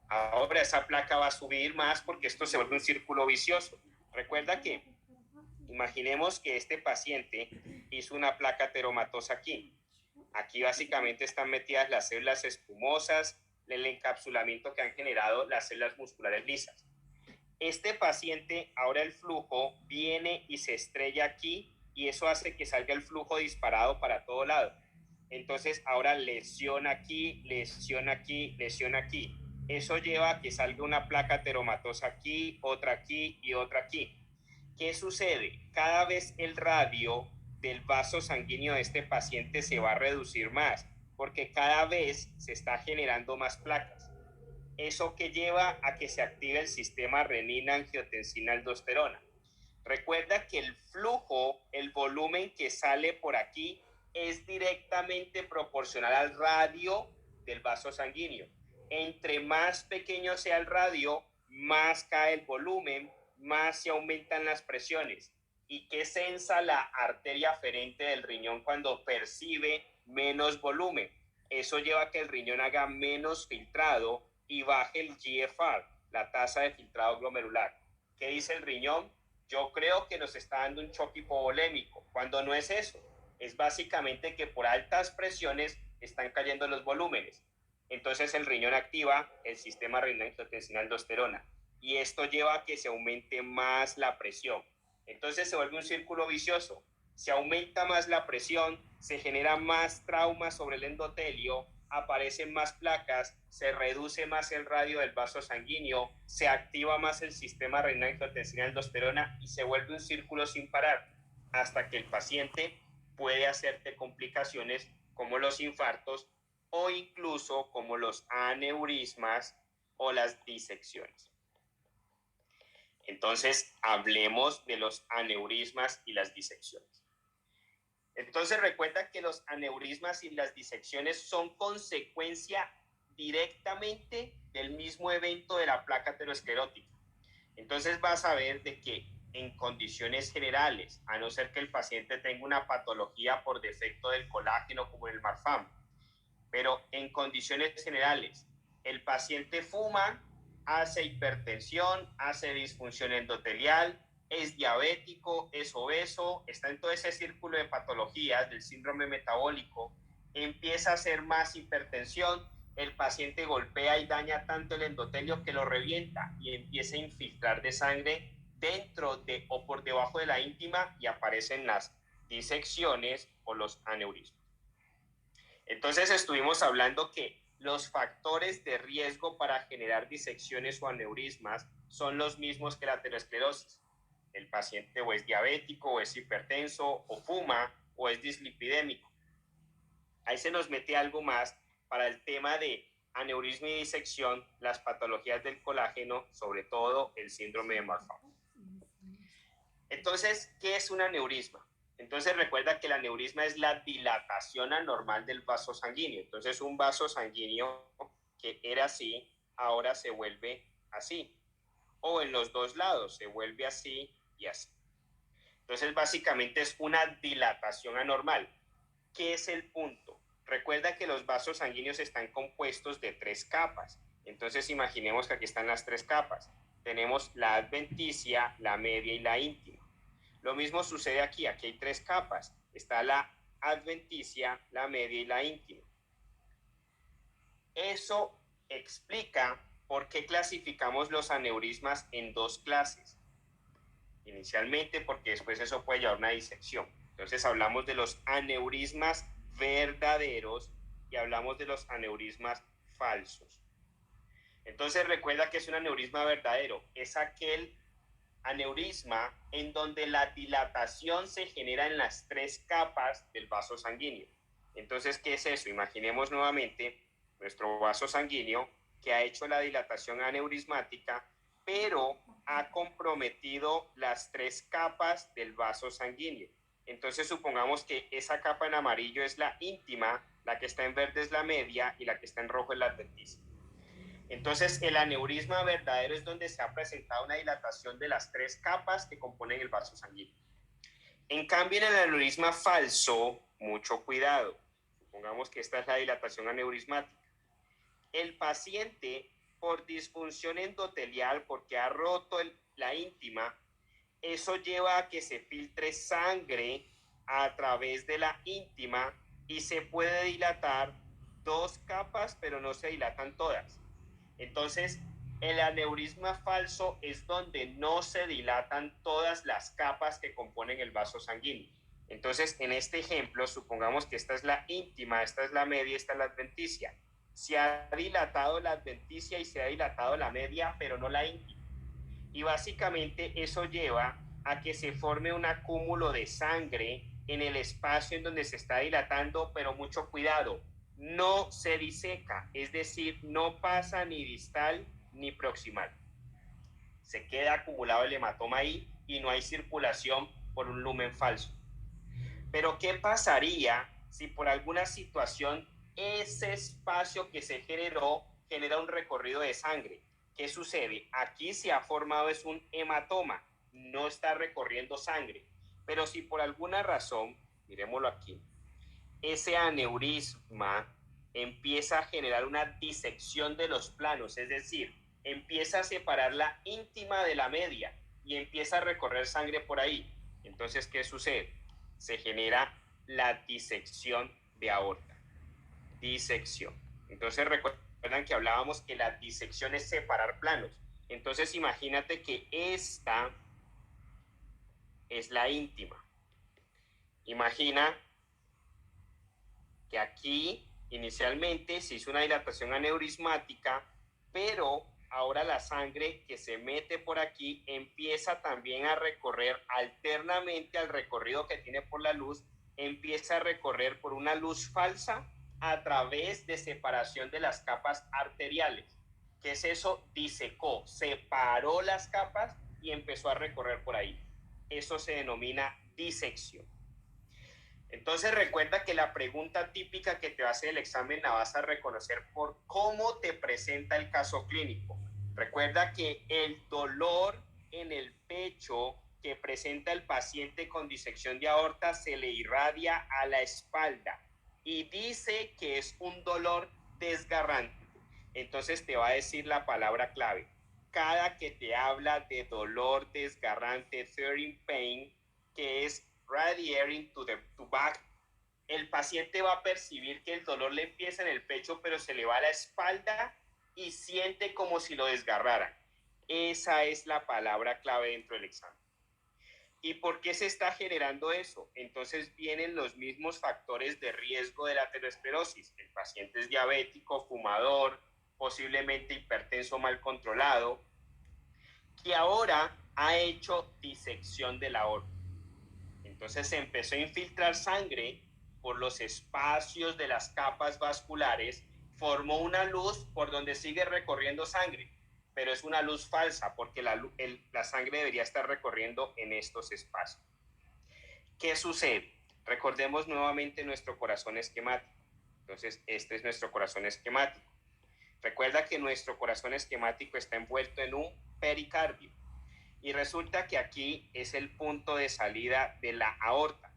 Ahora esa placa va a subir más porque esto se vuelve un círculo vicioso. Recuerda que imaginemos que este paciente hizo una placa ateromatosa aquí. Aquí básicamente están metidas las células espumosas, el encapsulamiento que han generado las células musculares lisas. Este paciente, ahora el flujo viene y se estrella aquí y eso hace que salga el flujo disparado para todo lado. Entonces ahora lesión aquí, lesión aquí, lesión aquí. Eso lleva a que salga una placa ateromatosa aquí, otra aquí y otra aquí. ¿Qué sucede? Cada vez el radio del vaso sanguíneo de este paciente se va a reducir más, porque cada vez se está generando más placas. Eso que lleva a que se active el sistema renina-angiotensina-aldosterona. Recuerda que el flujo, el volumen que sale por aquí, es directamente proporcional al radio del vaso sanguíneo. Entre más pequeño sea el radio, más cae el volumen, más se aumentan las presiones. ¿Y qué sensa la arteria aferente del riñón cuando percibe menos volumen? Eso lleva a que el riñón haga menos filtrado y baje el GFR, la tasa de filtrado glomerular. ¿Qué dice el riñón? Yo creo que nos está dando un choque hipovolémico, cuando no es eso. Es básicamente que por altas presiones están cayendo los volúmenes. Entonces el riñón activa el sistema renina-angiotensina-aldosterona y esto lleva a que se aumente más la presión. Entonces se vuelve un círculo vicioso. Se aumenta más la presión, se genera más trauma sobre el endotelio, aparecen más placas, se reduce más el radio del vaso sanguíneo, se activa más el sistema renina-angiotensina-aldosterona y se vuelve un círculo sin parar hasta que el paciente puede hacerte complicaciones como los infartos o incluso como los aneurismas o las disecciones. Entonces, hablemos de los aneurismas y las disecciones. Entonces, recuerda que los aneurismas y las disecciones son consecuencia directamente del mismo evento de la placa aterosclerótica. Entonces, vas a ver de que en condiciones generales, a no ser que el paciente tenga una patología por defecto del colágeno como el Marfan, pero en condiciones generales, el paciente fuma, hace hipertensión, hace disfunción endotelial, es diabético, es obeso, está en todo ese círculo de patologías del síndrome metabólico, empieza a hacer más hipertensión, el paciente golpea y daña tanto el endotelio que lo revienta y empieza a infiltrar de sangre dentro de o por debajo de la íntima y aparecen las disecciones o los aneurismas. Entonces estuvimos hablando que los factores de riesgo para generar disecciones o aneurismas son los mismos que la aterosclerosis. El paciente o es diabético, o es hipertenso, o fuma, o es dislipidémico. Ahí se nos mete algo más para el tema de aneurisma y disección, las patologías del colágeno, sobre todo el síndrome de Marfan. Entonces, ¿qué es un aneurisma? Entonces recuerda que el aneurisma es la dilatación anormal del vaso sanguíneo. Entonces un vaso sanguíneo que era así, ahora se vuelve así. O en los dos lados, se vuelve así y así. Entonces básicamente es una dilatación anormal. ¿Qué es el punto? Recuerda que los vasos sanguíneos están compuestos de 3 capas. Entonces imaginemos que aquí están las 3 capas. Tenemos la adventicia, la media y la íntima. Lo mismo sucede aquí hay 3 capas. Está la adventicia, la media y la íntima. Eso explica por qué clasificamos los aneurismas en 2 clases. Inicialmente porque después eso puede llevar a una disección. Entonces hablamos de los aneurismas verdaderos y hablamos de los aneurismas falsos. Entonces recuerda que es un aneurisma verdadero. Es aquel aneurisma en donde la dilatación se genera en las 3 capas del vaso sanguíneo. Entonces, ¿qué es eso? Imaginemos nuevamente nuestro vaso sanguíneo que ha hecho la dilatación aneurismática, pero ha comprometido las 3 capas del vaso sanguíneo. Entonces, supongamos que esa capa en amarillo es la íntima, la que está en verde es la media y la que está en rojo es la adventicia. Entonces, el aneurisma verdadero es donde se ha presentado una dilatación de las 3 capas que componen el vaso sanguíneo. En cambio, en el aneurisma falso, mucho cuidado. Supongamos que esta es la dilatación aneurismática. El paciente, por disfunción endotelial, porque ha roto la íntima, eso lleva a que se filtre sangre a través de la íntima y se puede dilatar 2 capas, pero no se dilatan todas. Entonces, el aneurisma falso es donde no se dilatan todas las capas que componen el vaso sanguíneo. Entonces, en este ejemplo, supongamos que esta es la íntima, esta es la media, esta es la adventicia. Se ha dilatado la adventicia y se ha dilatado la media, pero no la íntima. Y básicamente eso lleva a que se forme un acúmulo de sangre en el espacio en donde se está dilatando, pero mucho cuidado, no se diseca, es decir, no pasa ni distal ni proximal. Se queda acumulado el hematoma ahí y no hay circulación por un lumen falso. Pero ¿qué pasaría si por alguna situación ese espacio que se generó genera un recorrido de sangre? ¿Qué sucede? Aquí se ha formado es un hematoma, no está recorriendo sangre. Pero si por alguna razón, miremoslo aquí, ese aneurisma empieza a generar una disección de los planos, es decir, empieza a separar la íntima de la media y empieza a recorrer sangre por ahí. Entonces, ¿qué sucede? Se genera la disección de aorta. Disección. Entonces, recuerdan que hablábamos que la disección es separar planos. Entonces, imagínate que esta es la íntima. Imagina que aquí inicialmente se hizo una dilatación aneurismática, pero ahora la sangre que se mete por aquí empieza también a recorrer alternamente al recorrido que tiene por la luz empieza a recorrer por una luz falsa a través de separación de las capas arteriales. ¿Qué es eso? Disecó, separó las capas y empezó a recorrer por ahí. Eso se denomina disección. Entonces recuerda que la pregunta típica que te va a hacer el examen la vas a reconocer por cómo te presenta el caso clínico. Recuerda que el dolor en el pecho que presenta el paciente con disección de aorta se le irradia a la espalda y dice que es un dolor desgarrante. Entonces te va a decir la palabra clave. Cada que te habla de dolor desgarrante, tearing pain, que es radiating to back, el paciente va a percibir que el dolor le empieza en el pecho, pero se le va a la espalda y siente como si lo desgarraran. Esa es la palabra clave dentro del examen. ¿Y por qué se está generando eso? Entonces vienen los mismos factores de riesgo de la aterosclerosis. El paciente es diabético, fumador, posiblemente hipertenso mal controlado, que ahora ha hecho disección de la aorta. Entonces se empezó a infiltrar sangre por los espacios de las capas vasculares, formó una luz por donde sigue recorriendo sangre, pero es una luz falsa porque la sangre debería estar recorriendo en estos espacios. ¿Qué sucede? Recordemos nuevamente nuestro corazón esquemático. Entonces, este es nuestro corazón esquemático. Recuerda que nuestro corazón esquemático está envuelto en un pericardio. Y resulta que aquí es el punto de salida de la aorta.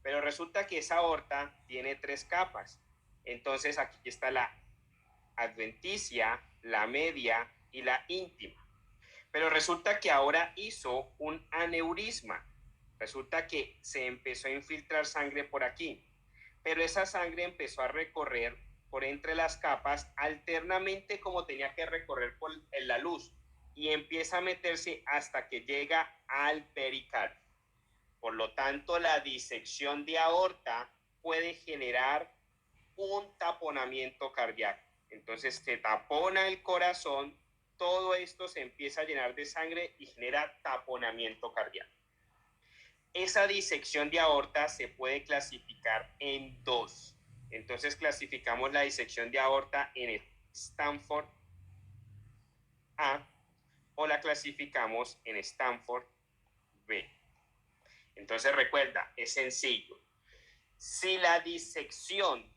Pero resulta que esa aorta tiene 3 capas. Entonces aquí está la adventicia, la media y la íntima. Pero resulta que ahora hizo un aneurisma. Resulta que se empezó a infiltrar sangre por aquí. Pero esa sangre empezó a recorrer por entre las capas alternamente como tenía que recorrer por la luz. Y empieza a meterse hasta que llega al pericardio. Por lo tanto, la disección de aorta puede generar un taponamiento cardíaco. Entonces se tapona el corazón, todo esto se empieza a llenar de sangre y genera taponamiento cardíaco. Esa disección de aorta se puede clasificar en 2. Entonces clasificamos la disección de aorta en Stanford A o la clasificamos en Stanford B. Entonces recuerda, es sencillo. Si la disección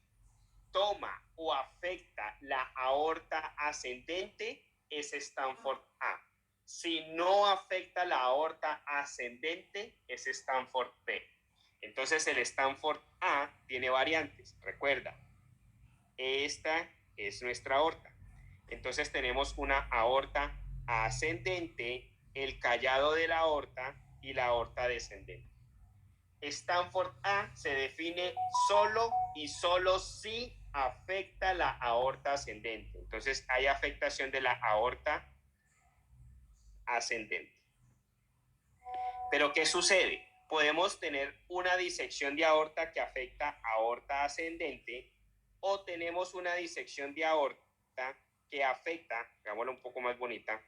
toma o afecta la aorta ascendente, es Stanford A. Si no afecta la aorta ascendente, es Stanford B. Entonces el Stanford A tiene variantes. Recuerda, esta es nuestra aorta. Entonces tenemos una aorta ascendente, el callado de la aorta y la aorta descendente. Stanford A se define solo y solo si afecta la aorta ascendente. Entonces hay afectación de la aorta ascendente. Pero ¿qué sucede? Podemos tener una disección de aorta que afecta aorta ascendente o tenemos una disección de aorta que afecta, hagámosla un poco más bonita,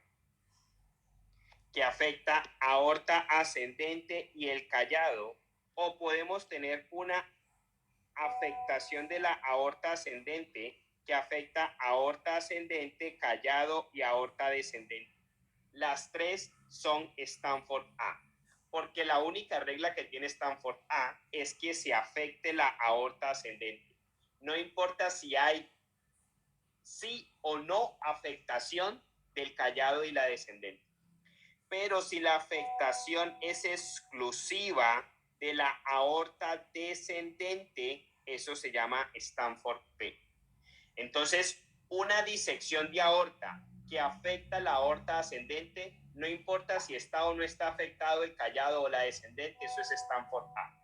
que afecta aorta ascendente y el callado, o podemos tener una afectación de la aorta ascendente que afecta aorta ascendente, callado y aorta descendente. Las 3 son Stanford A, porque la única regla que tiene Stanford A es que se afecte la aorta ascendente. No importa si hay sí o no afectación del callado y la descendente. Pero si la afectación es exclusiva de la aorta descendente, eso se llama Stanford B. Entonces, una disección de aorta que afecta la aorta ascendente, no importa si está o no está afectado el callado o la descendente, eso es Stanford A.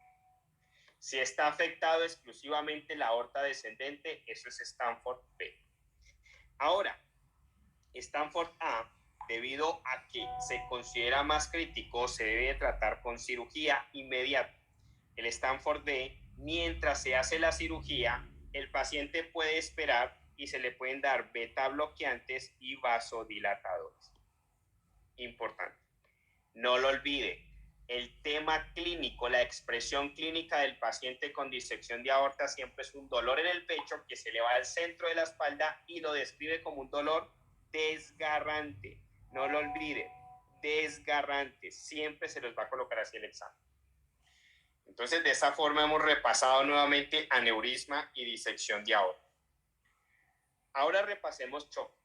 Si está afectado exclusivamente la aorta descendente, eso es Stanford B. Ahora, Stanford A, debido a que se considera más crítico, se debe tratar con cirugía inmediata. El Stanford B, mientras se hace la cirugía, el paciente puede esperar y se le pueden dar beta bloqueantes y vasodilatadores. Importante. No lo olvide, el tema clínico, la expresión clínica del paciente con disección de aorta siempre es un dolor en el pecho que se le va al centro de la espalda y lo describe como un dolor desgarrante. No lo olviden, desgarrante. Siempre se los va a colocar así el examen. Entonces, de esa forma hemos repasado nuevamente aneurisma y disección de aorta. Ahora repasemos choque.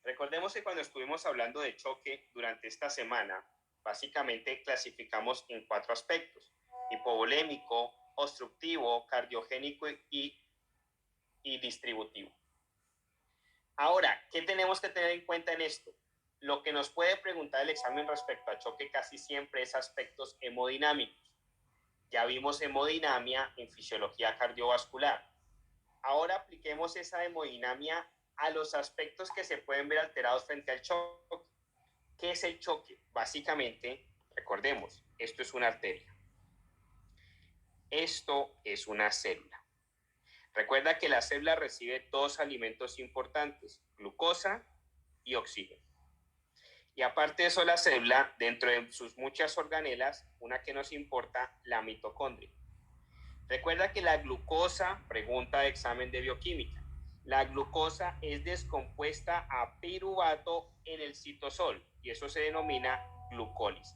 Recordemos que cuando estuvimos hablando de choque durante esta semana, básicamente clasificamos en 4 aspectos: hipovolémico, obstructivo, cardiogénico y distributivo. Ahora, ¿qué tenemos que tener en cuenta en esto? Lo que nos puede preguntar el examen respecto a choque casi siempre es aspectos hemodinámicos. Ya vimos hemodinamia en fisiología cardiovascular. Ahora apliquemos esa hemodinamia a los aspectos que se pueden ver alterados frente al choque. ¿Qué es el choque? Básicamente, recordemos, esto es una arteria. Esto es una célula. Recuerda que la célula recibe 2 alimentos importantes: glucosa y oxígeno. Y aparte de eso, la célula, dentro de sus muchas organelas, una que nos importa, la mitocondria. Recuerda que la glucosa, pregunta de examen de bioquímica, la glucosa es descompuesta a piruvato en el citosol y eso se denomina glucólisis.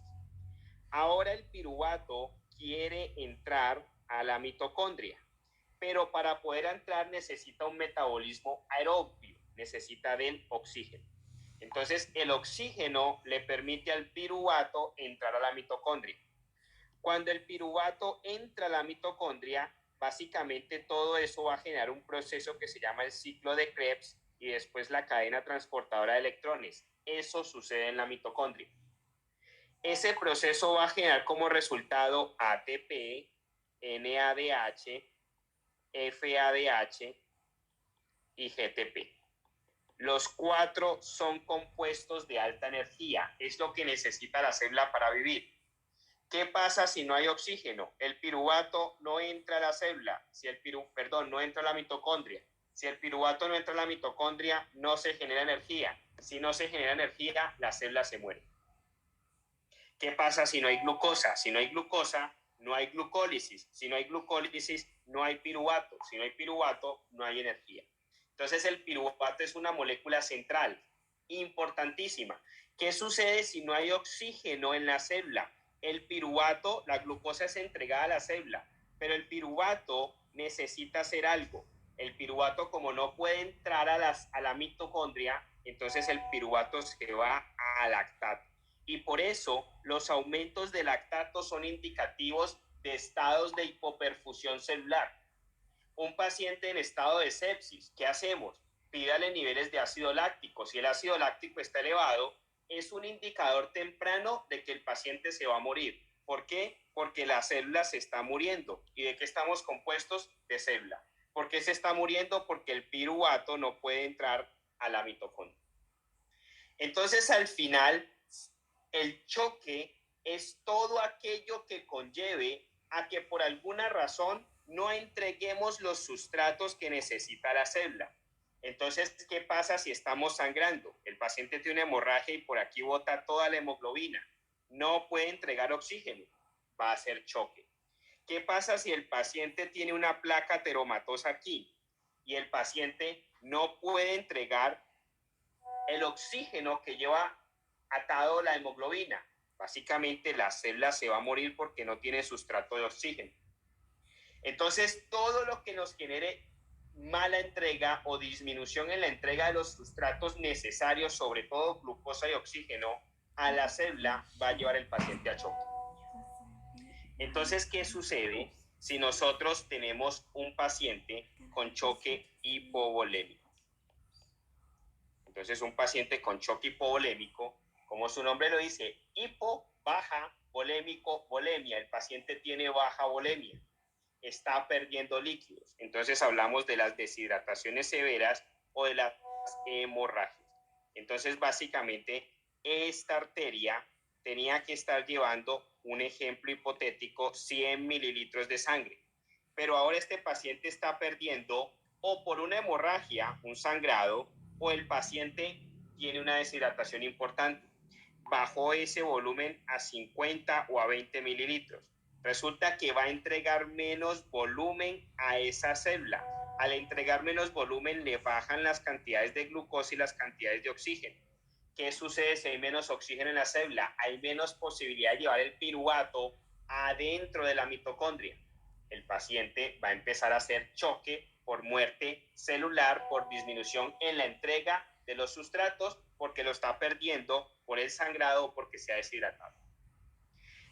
Ahora el piruvato quiere entrar a la mitocondria, pero para poder entrar necesita un metabolismo aerobio, necesita del oxígeno. Entonces el oxígeno le permite al piruvato entrar a la mitocondria. Cuando el piruvato entra a la mitocondria, básicamente todo eso va a generar un proceso que se llama el ciclo de Krebs y después la cadena transportadora de electrones. Eso sucede en la mitocondria. Ese proceso va a generar como resultado ATP, NADH, FADH y GTP. Los 4 son compuestos de alta energía. Es lo que necesita la célula para vivir. ¿Qué pasa si no hay oxígeno? El piruvato no entra a la célula, no entra a la mitocondria. Si el piruvato no entra a la mitocondria, no se genera energía. Si no se genera energía, la célula se muere. ¿Qué pasa si no hay glucosa? Si no hay glucosa, no hay glucólisis. Si no hay glucólisis, no hay piruvato. Si no hay piruvato, no hay energía. Entonces el piruvato es una molécula central, importantísima. ¿Qué sucede si no hay oxígeno en la célula? El piruvato, la glucosa es entregada a la célula, pero el piruvato necesita hacer algo. El piruvato, como no puede entrar a la mitocondria, entonces el piruvato se va a lactato. Y por eso los aumentos de lactato son indicativos de estados de hipoperfusión celular. Un paciente en estado de sepsis, ¿qué hacemos? Pídale niveles de ácido láctico. Si el ácido láctico está elevado, es un indicador temprano de que el paciente se va a morir. ¿Por qué? Porque la célula se está muriendo. ¿Y de qué estamos compuestos? De célula. ¿Por qué se está muriendo? Porque el piruvato no puede entrar a la mitocondria. Entonces, al final, el choque es todo aquello que conlleve a que por alguna razón no entreguemos los sustratos que necesita la célula. Entonces, ¿qué pasa si estamos sangrando? El paciente tiene una hemorragia y por aquí bota toda la hemoglobina. No puede entregar oxígeno. Va a ser choque. ¿Qué pasa si el paciente tiene una placa ateromatosa aquí y el paciente no puede entregar el oxígeno que lleva atado la hemoglobina? Básicamente la célula se va a morir porque no tiene sustrato de oxígeno. Entonces, todo lo que nos genere mala entrega o disminución en la entrega de los sustratos necesarios, sobre todo glucosa y oxígeno, a la célula va a llevar el paciente a choque. Entonces, ¿qué sucede si nosotros tenemos un paciente con choque hipovolémico? Entonces, un paciente con choque hipovolémico, como su nombre lo dice, hipo, baja, volémico, volemia. El paciente tiene baja volemia, está perdiendo líquidos. Entonces hablamos de las deshidrataciones severas o de las hemorragias. Entonces, básicamente, esta arteria tenía que estar llevando, un ejemplo hipotético, 100 mililitros de sangre. Pero ahora este paciente está perdiendo o por una hemorragia, un sangrado, o el paciente tiene una deshidratación importante. bajó ese volumen a 50 o a 20 mililitros. Resulta que va a entregar menos volumen a esa célula. Al entregar menos volumen le bajan las cantidades de glucosa y las cantidades de oxígeno. ¿Qué sucede si hay menos oxígeno en la célula? Hay menos posibilidad de llevar el piruvato adentro de la mitocondria. El paciente va a empezar a hacer choque por muerte celular, por disminución en la entrega de los sustratos, porque lo está perdiendo por el sangrado o porque se ha deshidratado.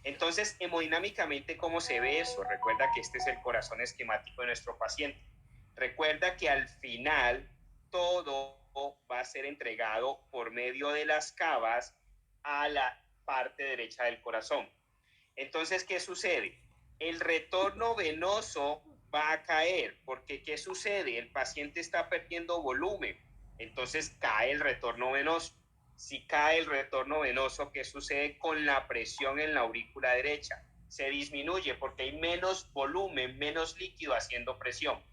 Entonces, hemodinámicamente, ¿cómo se ve eso? Recuerda que este es el corazón esquemático de nuestro paciente. Recuerda que al final todo va a ser entregado por medio de las cavas a la parte derecha del corazón. Entonces, ¿qué sucede? El retorno venoso va a caer, porque ¿qué sucede? El paciente está perdiendo volumen, entonces cae el retorno venoso. Si cae el retorno venoso, ¿qué sucede con la presión en la aurícula derecha? Se disminuye porque hay menos volumen, menos líquido haciendo presión.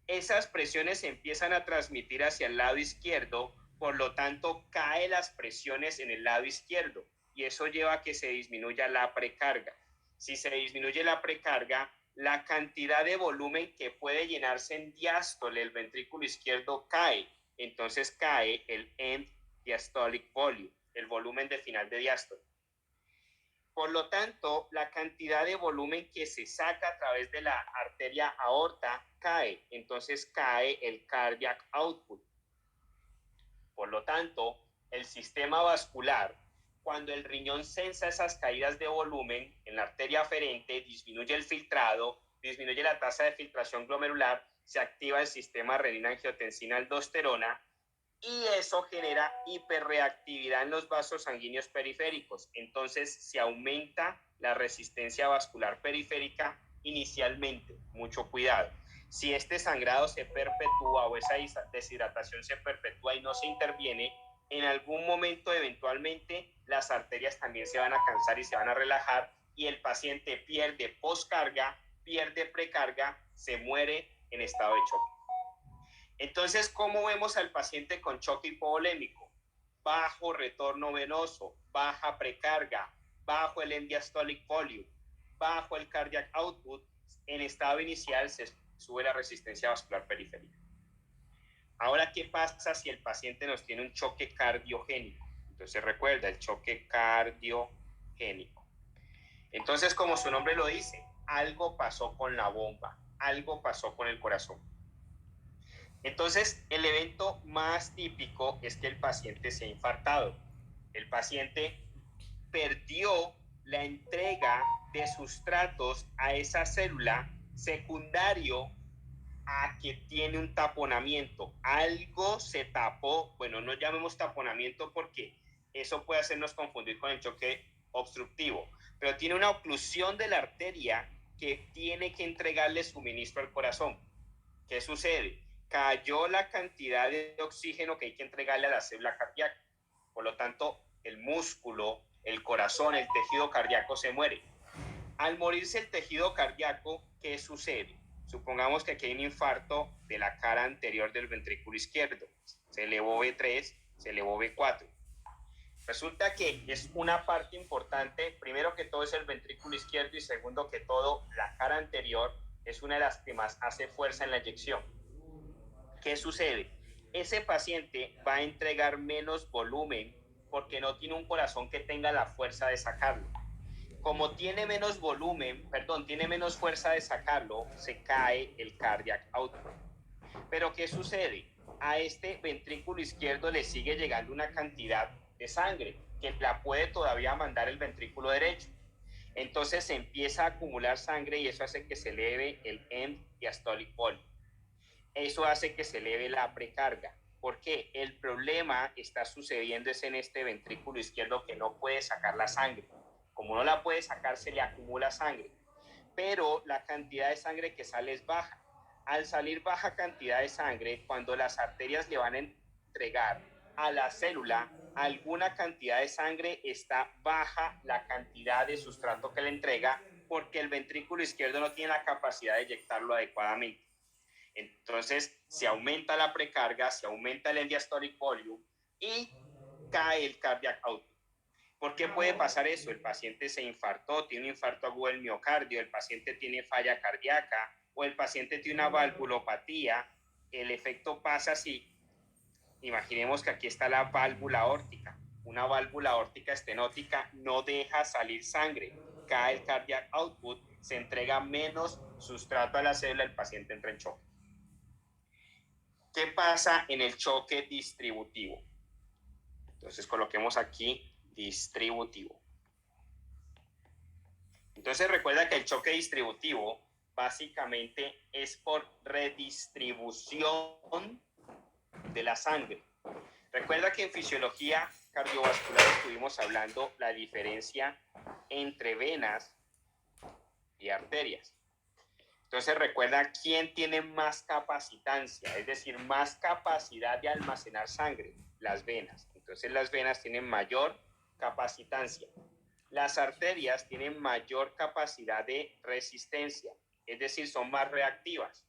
Esas presiones se empiezan a transmitir hacia el lado izquierdo, por lo tanto caen las presiones en el lado izquierdo y eso lleva a que se disminuya la precarga. Si se disminuye la precarga, la cantidad de volumen que puede llenarse en diástole el ventrículo izquierdo cae, entonces cae el end diastolic volume, el volumen de final de diástole. Por lo tanto, la cantidad de volumen que se saca a través de la arteria aorta cae, entonces cae el cardiac output. Por lo tanto, el sistema vascular, cuando el riñón sensa esas caídas de volumen en la arteria aferente, disminuye el filtrado, disminuye la tasa de filtración glomerular, se activa el sistema renina-angiotensina-aldosterona y eso genera hiperreactividad en los vasos sanguíneos periféricos. Entonces se aumenta la resistencia vascular periférica inicialmente. Mucho cuidado. Si este sangrado se perpetúa o esa deshidratación se perpetúa y no se interviene, en algún momento eventualmente las arterias también se van a cansar y se van a relajar y el paciente pierde postcarga, pierde precarga, se muere en estado de choque. Entonces, ¿cómo vemos al paciente con choque hipovolémico? Bajo retorno venoso, baja precarga, bajo el end diastolic volume, bajo el cardiac output. En estado inicial se sube la resistencia vascular periférica. Ahora, ¿qué pasa si el paciente nos tiene un choque cardiogénico? Entonces, recuerda, el choque cardiogénico. Entonces, como su nombre lo dice, algo pasó con la bomba, algo pasó con el corazón. Entonces, el evento más típico es que el paciente se ha infartado. El paciente perdió la entrega de sustratos a esa célula secundario a que tiene un taponamiento. Algo se tapó, bueno, no llamemos taponamiento porque eso puede hacernos confundir con el choque obstructivo, pero tiene una oclusión de la arteria que tiene que entregarle suministro al corazón. ¿Qué sucede? Cayó la cantidad de oxígeno que hay que entregarle a la célula cardíaca. Por lo tanto, el músculo, el corazón, el tejido cardíaco se muere. Al morirse el tejido cardíaco, ¿qué sucede? Supongamos que aquí hay un infarto de la cara anterior del ventrículo izquierdo. Se elevó V3, se elevó V4. Resulta que es una parte importante, primero que todo es el ventrículo izquierdo y segundo que todo la cara anterior es una de las que más hace fuerza en la eyección. ¿Qué sucede? Ese paciente va a entregar menos volumen porque no tiene un corazón que tenga la fuerza de sacarlo. Como tiene menos volumen, tiene menos fuerza de sacarlo, se cae el cardiac output. Pero ¿qué sucede? A este ventrículo izquierdo le sigue llegando una cantidad de sangre que la puede todavía mandar el ventrículo derecho. Entonces se empieza a acumular sangre y eso hace que se eleve el end diastolic volume. Eso hace que se eleve la precarga. ¿Por qué? El problema está sucediendo es en este ventrículo izquierdo que no puede sacar la sangre. Como no la puede sacar, se le acumula sangre. Pero la cantidad de sangre que sale es baja. Al salir baja cantidad de sangre, cuando las arterias le van a entregar a la célula alguna cantidad de sangre, está baja la cantidad de sustrato que le entrega porque el ventrículo izquierdo no tiene la capacidad de eyectarlo adecuadamente. Entonces se aumenta la precarga, se aumenta el end diastolic volume y cae el cardiac output. ¿Por qué puede pasar eso? El paciente se infartó, tiene un infarto agudo del miocardio, el paciente tiene falla cardíaca o el paciente tiene una valvulopatía. El efecto pasa si, imaginemos que aquí está la válvula aórtica. Una válvula aórtica estenótica no deja salir sangre, cae el cardiac output, se entrega menos sustrato a la célula, el paciente entra en choque. ¿Qué pasa en el choque distributivo? Entonces coloquemos aquí distributivo. Entonces recuerda que el choque distributivo básicamente es por redistribución de la sangre. Recuerda que en fisiología cardiovascular estuvimos hablando la diferencia entre venas y arterias. Entonces recuerda quién tiene más capacitancia, es decir, más capacidad de almacenar sangre, las venas. Entonces las venas tienen mayor capacitancia. Las arterias tienen mayor capacidad de resistencia, es decir, son más reactivas.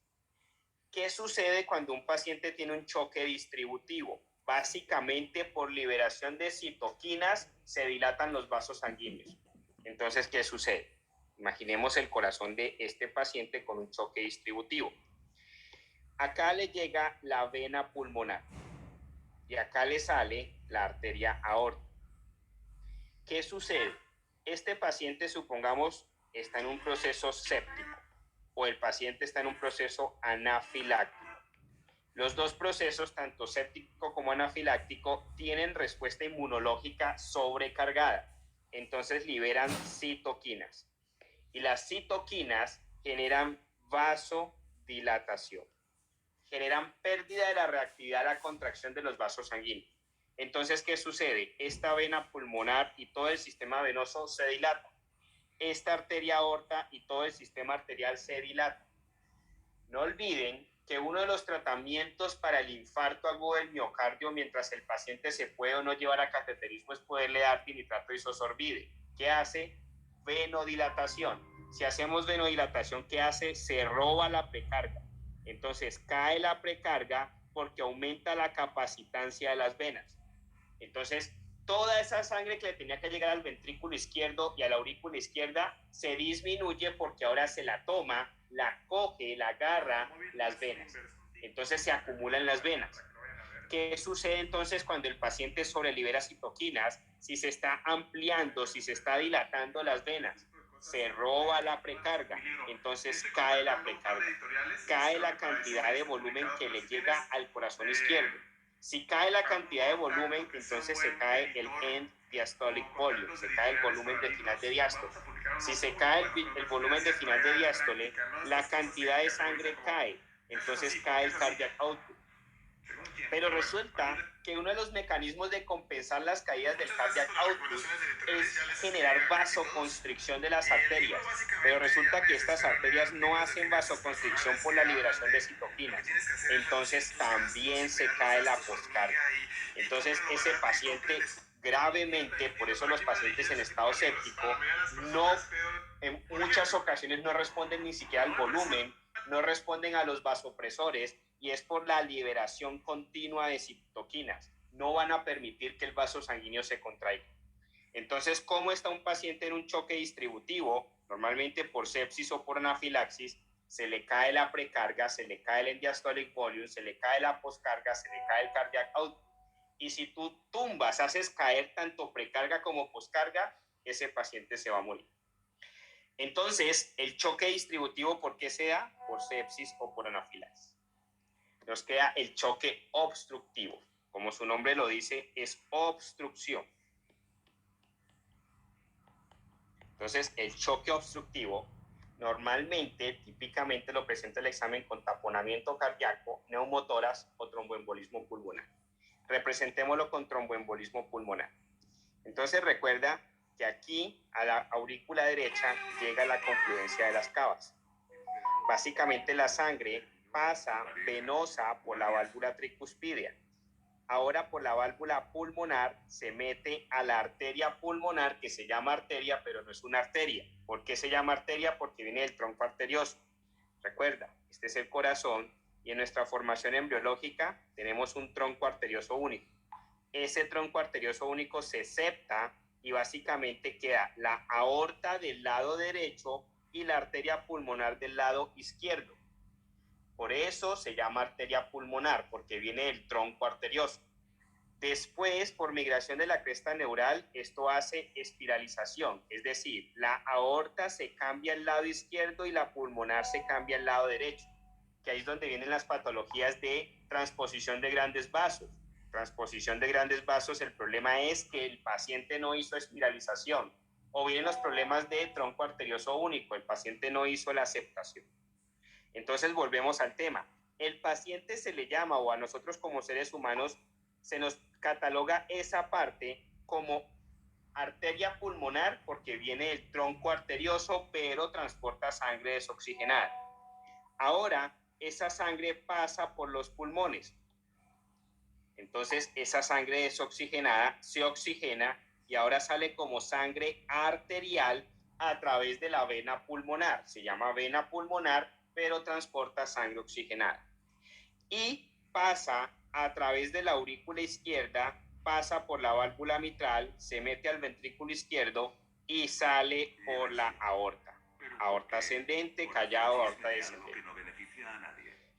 ¿Qué sucede cuando un paciente tiene un choque distributivo? Básicamente por liberación de citoquinas se dilatan los vasos sanguíneos. Entonces, ¿qué sucede? Imaginemos el corazón de este paciente con un choque distributivo. Acá le llega la vena pulmonar y acá le sale la arteria aórtica. ¿Qué sucede? Este paciente, supongamos, está en un proceso séptico o el paciente está en un proceso anafiláctico. Los dos procesos, tanto séptico como anafiláctico, tienen respuesta inmunológica sobrecargada. Entonces liberan citoquinas. Y las citoquinas generan vasodilatación. Generan pérdida de la reactividad a la contracción de los vasos sanguíneos. Entonces, ¿qué sucede? Esta vena pulmonar y todo el sistema venoso se dilata. Esta arteria aorta y todo el sistema arterial se dilata. No olviden que uno de los tratamientos para el infarto agudo del miocardio mientras el paciente se puede o no llevar a cateterismo es poderle dar dinitrato isosorbide. ¿Qué hace? Venodilatación. Si hacemos venodilatación, ¿qué hace? Se roba la precarga. Entonces cae la precarga porque aumenta la capacitancia de las venas. Entonces, toda esa sangre que le tenía que llegar al ventrículo izquierdo y a la aurícula izquierda se disminuye porque ahora se la toma, la coge, la agarra las venas. Entonces se acumulan las venas. ¿Qué sucede entonces cuando el paciente sobrelibera citoquinas? Si se está ampliando, si se está dilatando las venas, se roba la precarga, entonces cae la precarga, cae la cantidad de volumen que le llega al corazón izquierdo. Si cae la cantidad de volumen, entonces se cae el end diastolic volume, se cae el volumen de final de diástole. Si se cae el volumen de final de diástole, la cantidad de sangre cae, entonces cae el cardiac output. Pero resulta que uno de los mecanismos de compensar las caídas del cardiac output es generar vasoconstricción de las arterias. Pero resulta que estas arterias no hacen vasoconstricción por la liberación de citoquinas. Entonces también se cae la poscardia. Entonces ese paciente gravemente, por eso los pacientes en estado séptico en muchas ocasiones no responden ni siquiera al volumen, no responden a los vasopresores, y es por la liberación continua de citoquinas. No van a permitir que el vaso sanguíneo se contraiga. Entonces, ¿cómo está un paciente en un choque distributivo? Normalmente por sepsis o por anafilaxis, se le cae la precarga, se le cae el end diastolic volume, se le cae la poscarga, se le cae el cardiac output. Y si tú tumbas, haces caer tanto precarga como poscarga, ese paciente se va a morir. Entonces, el choque distributivo, ¿por qué se da? Por sepsis o por anafilaxis. Nos queda el choque obstructivo. Como su nombre lo dice, es obstrucción. Entonces, el choque obstructivo normalmente, típicamente lo presenta el examen con taponamiento cardíaco, neumotoras o tromboembolismo pulmonar. Representémoslo con tromboembolismo pulmonar. Entonces, recuerda que aquí a la aurícula derecha llega la confluencia de las cavas. Básicamente la sangre pasa venosa por la válvula tricuspidea. Ahora por la válvula pulmonar se mete a la arteria pulmonar, que se llama arteria, pero no es una arteria. ¿Por qué se llama arteria? Porque viene del tronco arterioso. Recuerda, este es el corazón y en nuestra formación embriológica tenemos un tronco arterioso único. Ese tronco arterioso único se septa y básicamente queda la aorta del lado derecho y la arteria pulmonar del lado izquierdo. Por eso se llama arteria pulmonar, porque viene del tronco arterioso. Después, por migración de la cresta neural, esto hace espiralización, es decir, la aorta se cambia al lado izquierdo y la pulmonar se cambia al lado derecho, que ahí es donde vienen las patologías de transposición de grandes vasos. Transposición de grandes vasos, el problema es que el paciente no hizo espiralización, o vienen los problemas de tronco arterioso único, el paciente no hizo la aceptación. Entonces volvemos al tema. El paciente se le llama, o a nosotros como seres humanos, se nos cataloga esa parte como arteria pulmonar porque viene del tronco arterioso, pero transporta sangre desoxigenada. Ahora, esa sangre pasa por los pulmones. Entonces, esa sangre desoxigenada se oxigena y ahora sale como sangre arterial a través de la vena pulmonar. Se llama vena pulmonar, pero transporta sangre oxigenada. Y pasa a través de la aurícula izquierda, pasa por la válvula mitral, se mete al ventrículo izquierdo y sale por la aorta. Aorta ascendente, callado, aorta descendente.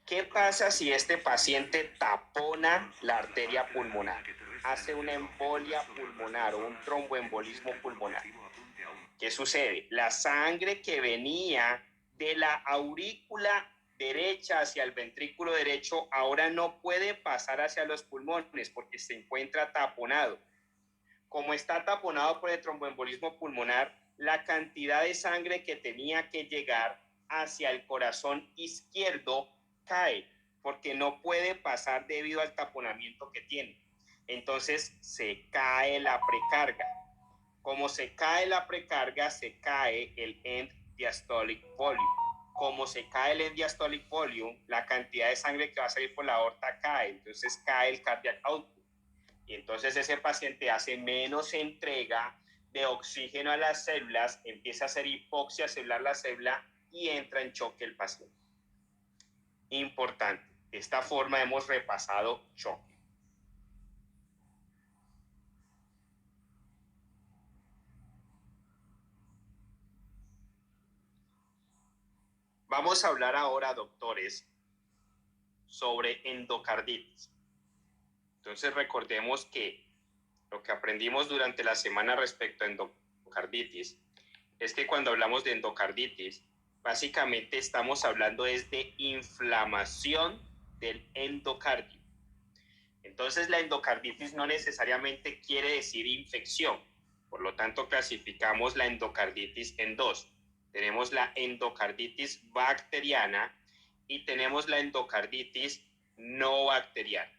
¿Qué pasa si este paciente tapona la arteria pulmonar? Hace una embolia pulmonar o un tromboembolismo pulmonar. ¿Qué sucede? La sangre que venía de la aurícula derecha hacia el ventrículo derecho ahora no puede pasar hacia los pulmones porque se encuentra taponado. Como está taponado por el tromboembolismo pulmonar, la cantidad de sangre que tenía que llegar hacia el corazón izquierdo cae porque no puede pasar debido al taponamiento que tiene. Entonces se cae la precarga. Como se cae la precarga, se cae el end diastolic volume. Como se cae el end diastolic volume, la cantidad de sangre que va a salir por la aorta cae, entonces cae el cardiac output. Y entonces ese paciente hace menos entrega de oxígeno a las células, empieza a hacer hipoxia celular la célula y entra en choque el paciente. Importante, de esta forma hemos repasado choque. Vamos a hablar ahora, doctores, sobre endocarditis. Entonces recordemos que lo que aprendimos durante la semana respecto a endocarditis es que cuando hablamos de endocarditis, básicamente estamos hablando es de inflamación del endocardio. Entonces la endocarditis no necesariamente quiere decir infección, por lo tanto clasificamos la endocarditis en dos. Tenemos la endocarditis bacteriana y tenemos la endocarditis no bacteriana.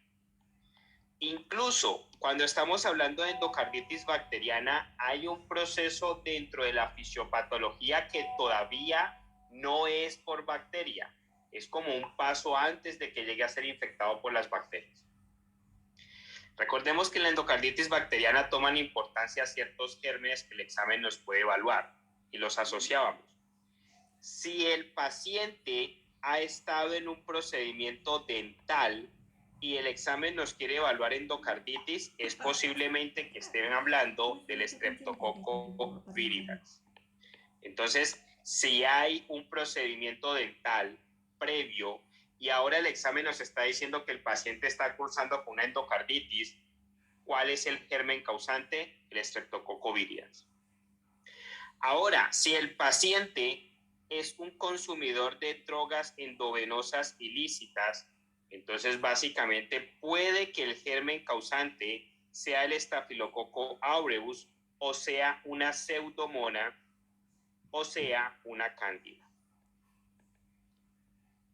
Incluso cuando estamos hablando de endocarditis bacteriana, hay un proceso dentro de la fisiopatología que todavía no es por bacteria. Es como un paso antes de que llegue a ser infectado por las bacterias. Recordemos que en la endocarditis bacteriana toman importancia ciertos gérmenes que el examen nos puede evaluar y los asociábamos. Si el paciente ha estado en un procedimiento dental y el examen nos quiere evaluar endocarditis, es posiblemente que estén hablando del Streptococcus viridans. Entonces, si hay un procedimiento dental previo y ahora el examen nos está diciendo que el paciente está cursando con una endocarditis, ¿cuál es el germen causante? El Streptococcus viridans. Ahora, si el paciente es un consumidor de drogas endovenosas ilícitas, entonces básicamente puede que el germen causante sea el Staphylococcus aureus, o sea una pseudomonas, o sea una cándida.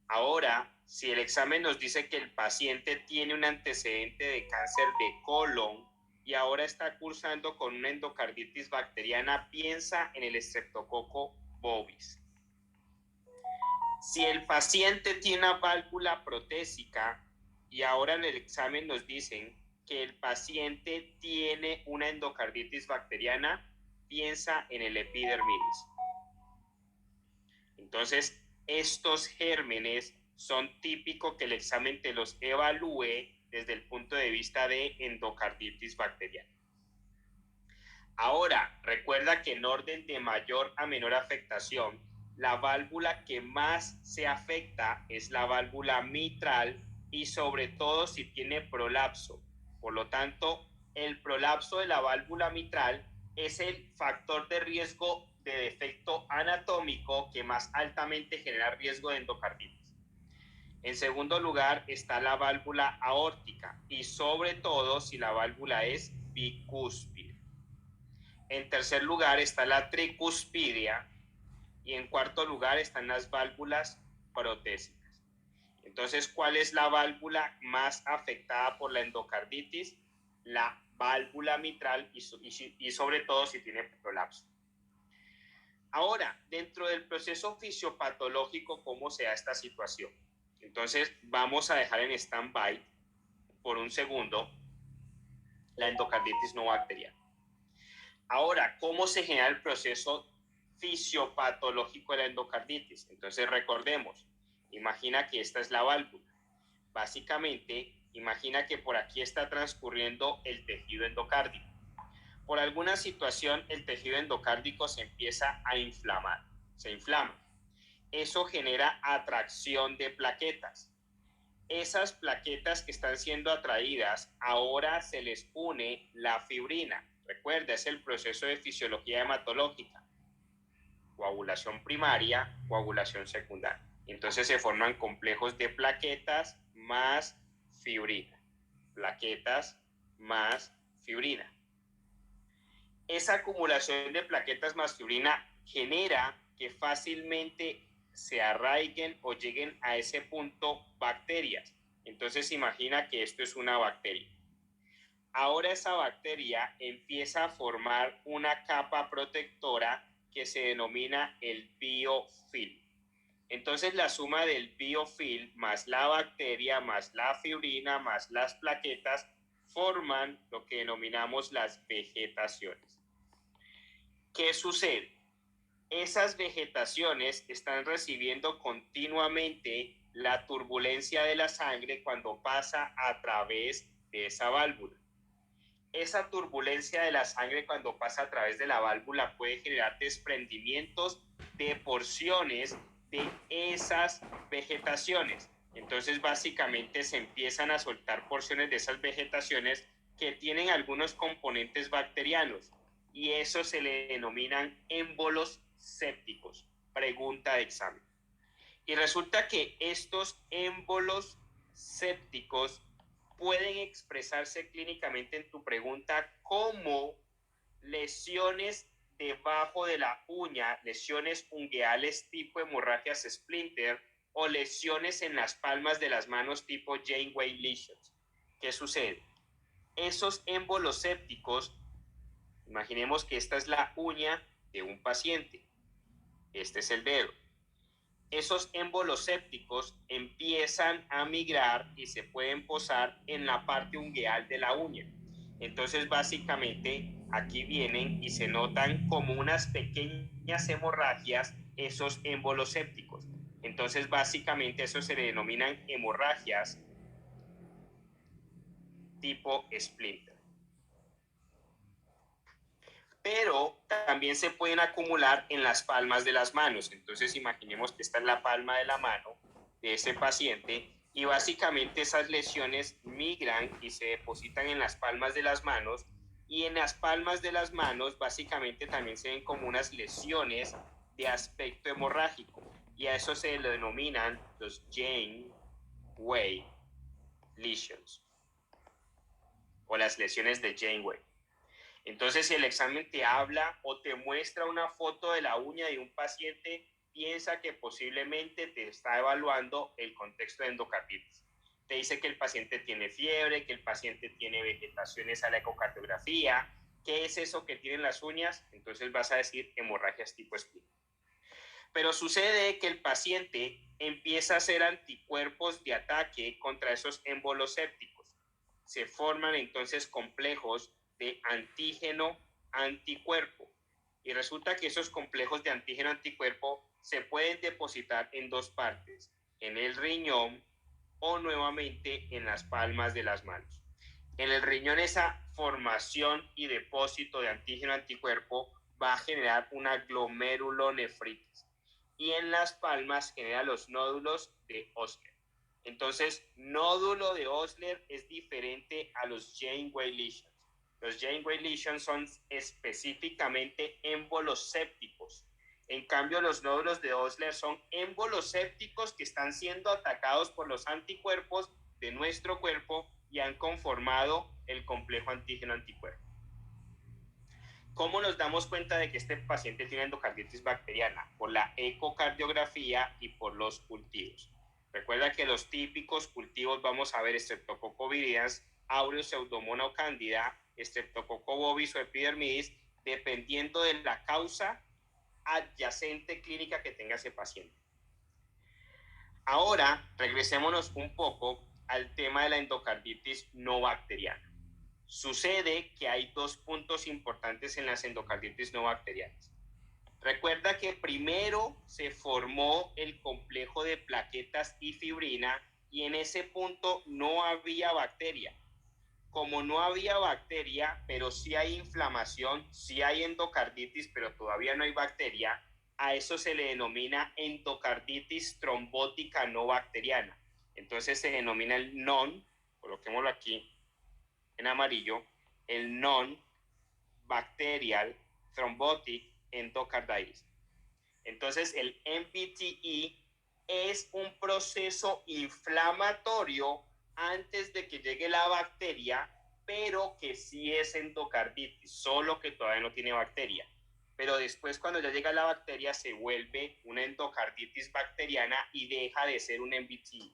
Ahora, si el examen nos dice que el paciente tiene un antecedente de cáncer de colon y ahora está cursando con una endocarditis bacteriana, piensa en el Streptococcus bovis. Si el paciente tiene una válvula protésica y ahora en el examen nos dicen que el paciente tiene una endocarditis bacteriana, piensa en el epidermidis. Entonces, estos gérmenes son típicos que el examen te los evalúe desde el punto de vista de endocarditis bacteriana. Ahora, recuerda que en orden de mayor a menor afectación, la válvula que más se afecta es la válvula mitral y sobre todo si tiene prolapso. Por lo tanto, el prolapso de la válvula mitral es el factor de riesgo de defecto anatómico que más altamente genera riesgo de endocarditis. En segundo lugar está la válvula aórtica y sobre todo si la válvula es bicúspide. En tercer lugar está la tricuspidia y en cuarto lugar están las válvulas protésicas. Entonces, ¿cuál es la válvula más afectada por la endocarditis? La válvula mitral y sobre todo si tiene prolapso. Ahora, dentro del proceso fisiopatológico, ¿cómo se da esta situación? Entonces, vamos a dejar en stand-by por un segundo la endocarditis no bacteriana. Ahora, ¿cómo se genera el proceso fisiopatológico de la endocarditis? Entonces, recordemos, imagina que esta es la válvula. Básicamente, imagina que por aquí está transcurriendo el tejido endocárdico. Por alguna situación, el tejido endocárdico se empieza a inflamar, se inflama. Eso genera atracción de plaquetas. Esas plaquetas que están siendo atraídas, ahora se les une la fibrina. Recuerda, es el proceso de fisiología hematológica. Coagulación primaria, coagulación secundaria. Entonces se forman complejos de plaquetas más fibrina. Plaquetas más fibrina. Esa acumulación de plaquetas más fibrina genera que fácilmente se arraiguen o lleguen a ese punto bacterias. Entonces imagina que esto es una bacteria. Ahora esa bacteria empieza a formar una capa protectora que se denomina el biofilm. Entonces la suma del biofilm más la bacteria más la fibrina más las plaquetas forman lo que denominamos las vegetaciones. ¿Qué sucede? Esas vegetaciones están recibiendo continuamente la turbulencia de la sangre cuando pasa a través de esa válvula. Esa turbulencia de la sangre cuando pasa a través de la válvula puede generar desprendimientos de porciones de esas vegetaciones. Entonces, básicamente se empiezan a soltar porciones de esas vegetaciones que tienen algunos componentes bacterianos y eso se le denominan émbolos sépticos. Pregunta de examen. Y resulta que estos émbolos sépticos pueden expresarse clínicamente en tu pregunta como lesiones debajo de la uña, lesiones ungueales tipo hemorragias splinter o lesiones en las palmas de las manos tipo Janeway lesions. ¿Qué sucede? Esos émbolos sépticos, imaginemos que esta es la uña de un paciente, este es el dedo. Esos émbolos sépticos empiezan a migrar y se pueden posar en la parte ungueal de la uña. Entonces, básicamente, aquí vienen y se notan como unas pequeñas hemorragias esos émbolos sépticos. Entonces, básicamente, eso se le denominan hemorragias tipo splinter. Pero también se pueden acumular en las palmas de las manos. Entonces imaginemos que esta es la palma de la mano de ese paciente y básicamente esas lesiones migran y se depositan en las palmas de las manos y en las palmas de las manos básicamente también se ven como unas lesiones de aspecto hemorrágico y a eso se le denominan los Janeway lesions o las lesiones de Janeway. Entonces, si el examen te habla o te muestra una foto de la uña de un paciente, piensa que posiblemente te está evaluando el contexto de endocarditis. Te dice que el paciente tiene fiebre, que el paciente tiene vegetaciones a la ecocardiografía. ¿Qué es eso que tienen las uñas? Entonces vas a decir hemorragias tipo spleen. Pero sucede que el paciente empieza a hacer anticuerpos de ataque contra esos émbolos sépticos. Se forman entonces complejos de antígeno-anticuerpo. Y resulta que esos complejos de antígeno-anticuerpo se pueden depositar en dos partes, en el riñón o nuevamente en las palmas de las manos. En el riñón esa formación y depósito de antígeno anticuerpo, va a generar una glomerulonefritis. Y en las palmas genera los nódulos de Osler. Entonces, nódulo de Osler es diferente a los Janeway lesions. Los Janeway lesions son específicamente émbolos sépticos. En cambio, los nódulos de Osler son émbolos sépticos que están siendo atacados por los anticuerpos de nuestro cuerpo y han conformado el complejo antígeno-anticuerpo. ¿Cómo nos damos cuenta de que este paciente tiene endocarditis bacteriana? Por la ecocardiografía y por los cultivos. Recuerda que los típicos cultivos vamos a ver Streptococcus viridans, Aureus pseudomonas o cándida, Streptococcus bovis o epidermidis, dependiendo de la causa adyacente clínica que tenga ese paciente. Ahora, regresémonos un poco al tema de la endocarditis no bacteriana. Sucede que hay dos puntos importantes en las endocarditis no bacterianas. Recuerda que primero se formó el complejo de plaquetas y fibrina y en ese punto no había bacteria. Como no había bacteria, pero sí hay inflamación, sí hay endocarditis, pero todavía no hay bacteria, a eso se le denomina endocarditis trombótica no bacteriana. Entonces se denomina el NON, coloquémoslo aquí en amarillo, el non-bacterial thrombotic endocarditis. Entonces el NBTE es un proceso inflamatorio antes de que llegue la bacteria, pero que sí es endocarditis, solo que todavía no tiene bacteria. Pero después, cuando ya llega la bacteria, se vuelve una endocarditis bacteriana y deja de ser un NBTE.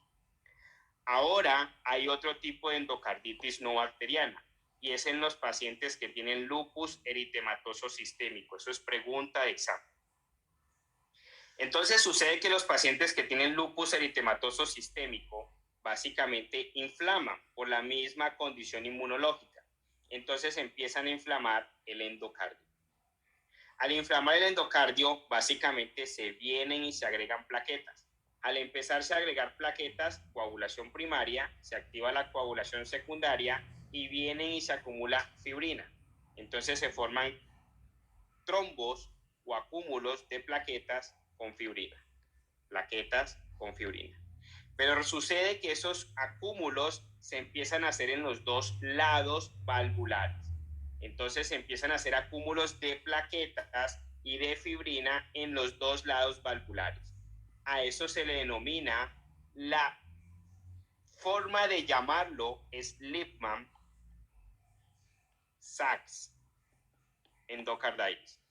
Ahora hay otro tipo de endocarditis no bacteriana y es en los pacientes que tienen lupus eritematoso sistémico. Eso es pregunta de examen. Entonces sucede que los pacientes que tienen lupus eritematoso sistémico básicamente inflaman por la misma condición inmunológica. Entonces empiezan a inflamar el endocardio. Al inflamar el endocardio, básicamente se vienen y se agregan plaquetas. Al empezarse a agregar plaquetas, coagulación primaria, se activa la coagulación secundaria y vienen y se acumula fibrina. Entonces se forman trombos o acúmulos de plaquetas con fibrina. Plaquetas con fibrina. Pero sucede que esos acúmulos se empiezan a hacer en los dos lados valvulares. Entonces se empiezan a hacer acúmulos de plaquetas y de fibrina en los dos lados valvulares. A eso se le denomina, la forma de llamarlo es Lipman-Sachs endocarditis.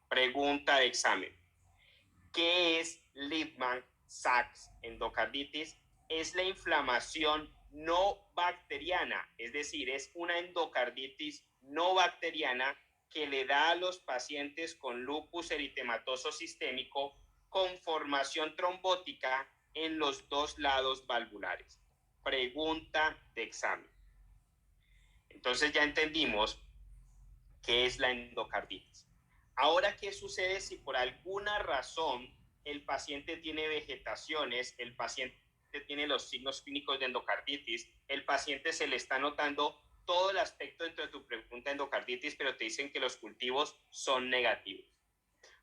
Pregunta de examen. ¿Qué es Lipman-Sachs endocarditis? Es la inflamación no bacteriana, es decir, es una endocarditis no bacteriana que le da a los pacientes con lupus eritematoso sistémico con formación trombótica en los dos lados valvulares. Pregunta de examen. Entonces ya entendimos qué es la endocarditis. Ahora, ¿qué sucede si por alguna razón el paciente tiene vegetaciones, el paciente tiene los signos clínicos de endocarditis, el paciente se le está notando todo el aspecto dentro de tu pregunta de endocarditis, pero te dicen que los cultivos son negativos?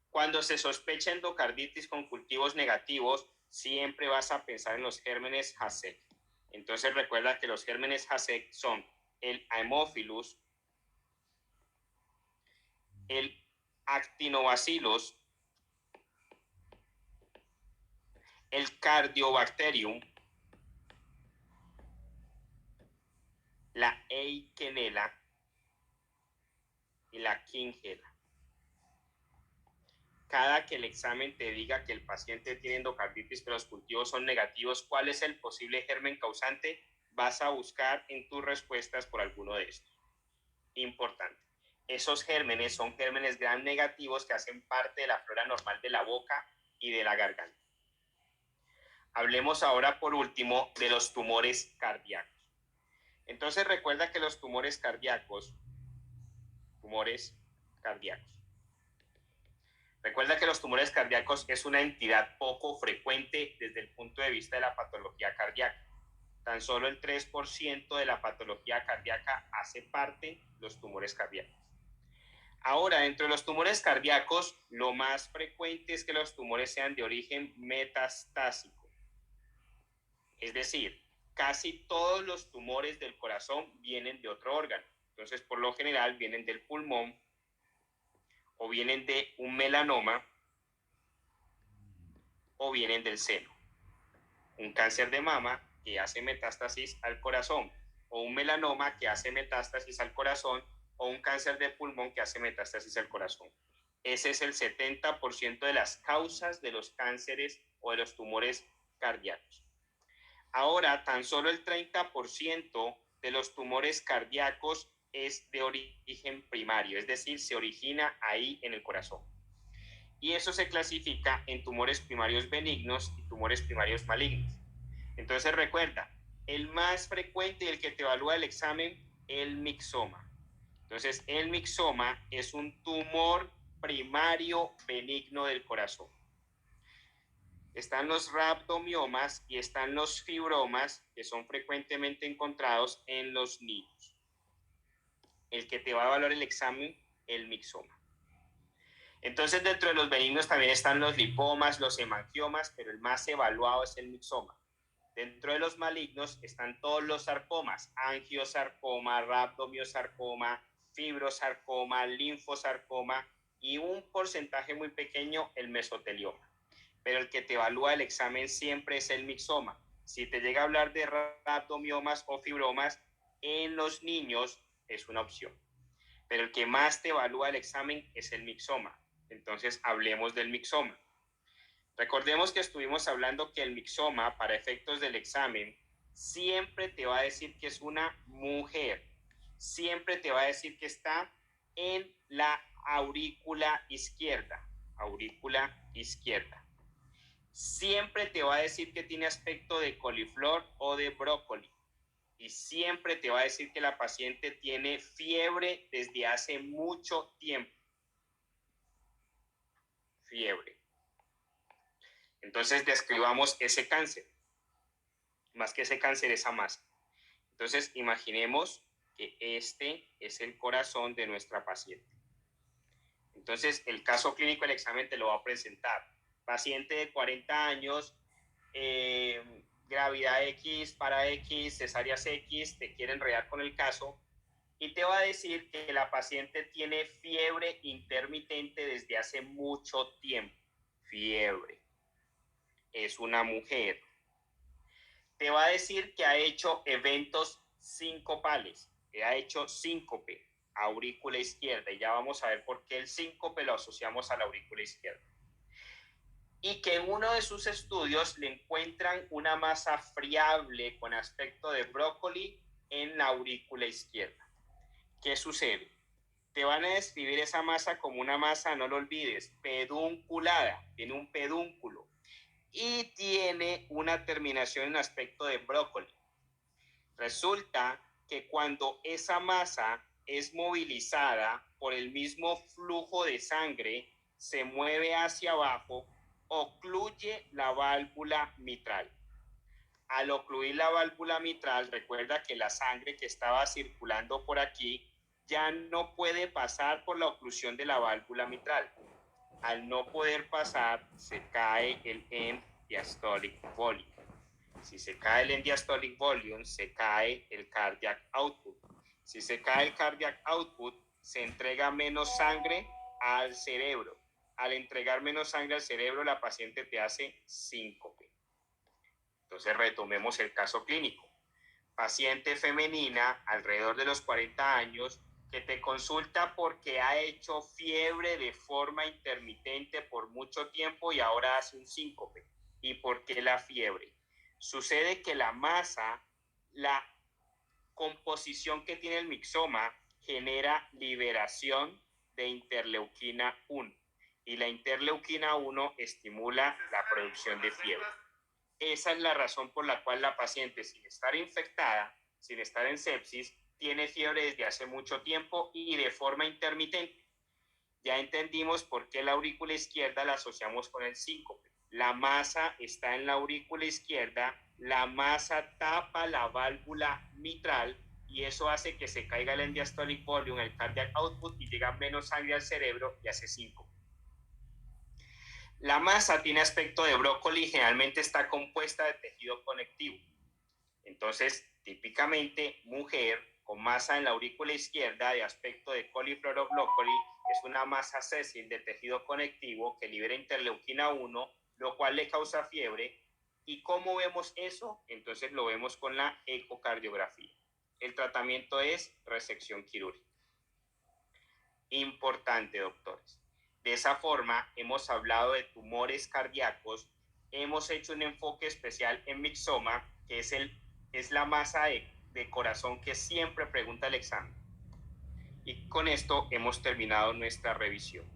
Cuando se sospecha endocarditis con cultivos negativos, siempre vas a pensar en los gérmenes HASEC. Entonces recuerda que los gérmenes HASEC son el Haemophilus, el Actinobacillus, el Cardiobacterium, la Eikenella y la Kingella. Cada que el examen te diga que el paciente tiene endocarditis pero los cultivos son negativos, ¿cuál es el posible germen causante? Vas a buscar en tus respuestas por alguno de estos. Importante. Esos gérmenes son gérmenes gram negativos que hacen parte de la flora normal de la boca y de la garganta. Hablemos ahora por último de los tumores cardíacos. Entonces recuerda que los tumores cardíacos, recuerda que los tumores cardíacos es una entidad poco frecuente desde el punto de vista de la patología cardíaca. Tan solo el 3% de la patología cardíaca hace parte de los tumores cardíacos. Ahora, dentro de los tumores cardíacos, lo más frecuente es que los tumores sean de origen metastásico. Es decir, casi todos los tumores del corazón vienen de otro órgano. Entonces, por lo general, vienen del pulmón o vienen de un melanoma o vienen del seno. Un cáncer de mama que hace metástasis al corazón, o un melanoma que hace metástasis al corazón, o un cáncer de pulmón que hace metástasis al corazón. Ese es el 70% de las causas de los cánceres o de los tumores cardíacos. Ahora, tan solo el 30% de los tumores cardíacos es de origen primario, es decir, se origina ahí en el corazón. Y eso se clasifica en tumores primarios benignos y tumores primarios malignos. Entonces recuerda, el más frecuente y el que te evalúa el examen, el mixoma. Entonces el mixoma es un tumor primario benigno del corazón. Están los rhabdomiomas y están los fibromas, que son frecuentemente encontrados en los niños. El que te va a evaluar el examen, el mixoma. Entonces, dentro de los benignos también están los lipomas, los hemangiomas, pero el más evaluado es el mixoma. Dentro de los malignos están todos los sarcomas, angiosarcoma, rhabdomiosarcoma, fibrosarcoma, linfosarcoma y un porcentaje muy pequeño el mesotelioma. Pero el que te evalúa el examen siempre es el mixoma. Si te llega a hablar de rhabdomiomas o fibromas, en los niños es una opción. Pero el que más te evalúa el examen es el mixoma. Entonces, hablemos del mixoma. Recordemos que estuvimos hablando que el mixoma, para efectos del examen, siempre te va a decir que es una mujer. Siempre te va a decir que está en la aurícula izquierda. Aurícula izquierda. Siempre te va a decir que tiene aspecto de coliflor o de brócoli. Y siempre te va a decir que la paciente tiene fiebre desde hace mucho tiempo. Fiebre. Entonces describamos ese cáncer. Más que ese cáncer, esa masa. Entonces imaginemos que este es el corazón de nuestra paciente. Entonces el caso clínico del examen te lo va a presentar. Paciente de 40 años, gravidad X, para X, cesáreas X, te quiere enredar con el caso y te va a decir que la paciente tiene fiebre intermitente desde hace mucho tiempo. Fiebre. Es una mujer. Te va a decir que ha hecho eventos sincopales, que ha hecho síncope, aurícula izquierda, y ya vamos a ver por qué el síncope lo asociamos a la aurícula izquierda. Y que en uno de sus estudios le encuentran una masa friable con aspecto de brócoli en la aurícula izquierda. ¿Qué sucede? Te van a describir esa masa como una masa, no lo olvides, pedunculada, tiene un pedúnculo y tiene una terminación en aspecto de brócoli. Resulta que cuando esa masa es movilizada por el mismo flujo de sangre, se mueve hacia abajo, ocluye la válvula mitral. Al ocluir la válvula mitral, recuerda que la sangre que estaba circulando por aquí ya no puede pasar por la oclusión de la válvula mitral. Al no poder pasar, se cae el end diastolic volume. Si se cae el end diastolic volume, se cae el cardiac output. Si se cae el cardiac output, se entrega menos sangre al cerebro. Al entregar menos sangre al cerebro, la paciente te hace síncope. Entonces retomemos el caso clínico. Paciente femenina, alrededor de los 40 años, que te consulta porque ha hecho fiebre de forma intermitente por mucho tiempo y ahora hace un síncope. ¿Y por qué la fiebre? Sucede que la masa, la composición que tiene el mixoma, genera liberación de interleuquina 1. Y la interleuquina 1 estimula la producción de fiebre. Esa es la razón por la cual la paciente, sin estar infectada, sin estar en sepsis, tiene fiebre desde hace mucho tiempo y de forma intermitente. Ya entendimos por qué la aurícula izquierda la asociamos con el síncope. La masa está en la aurícula izquierda, la masa tapa la válvula mitral y eso hace que se caiga el end diastolic volume, el cardiac output, y llega menos sangre al cerebro y hace síncope. La masa tiene aspecto de brócoli y generalmente está compuesta de tejido conectivo. Entonces, típicamente, mujer con masa en la aurícula izquierda de aspecto de coliflor o brócoli es una masa sésil de tejido conectivo que libera interleuquina 1, lo cual le causa fiebre. ¿Y cómo vemos eso? Entonces lo vemos con la ecocardiografía. El tratamiento es resección quirúrgica. Importante, doctores. De esa forma, hemos hablado de tumores cardíacos, hemos hecho un enfoque especial en mixoma, que es la masa de corazón que siempre pregunta el examen. Y con esto hemos terminado nuestra revisión.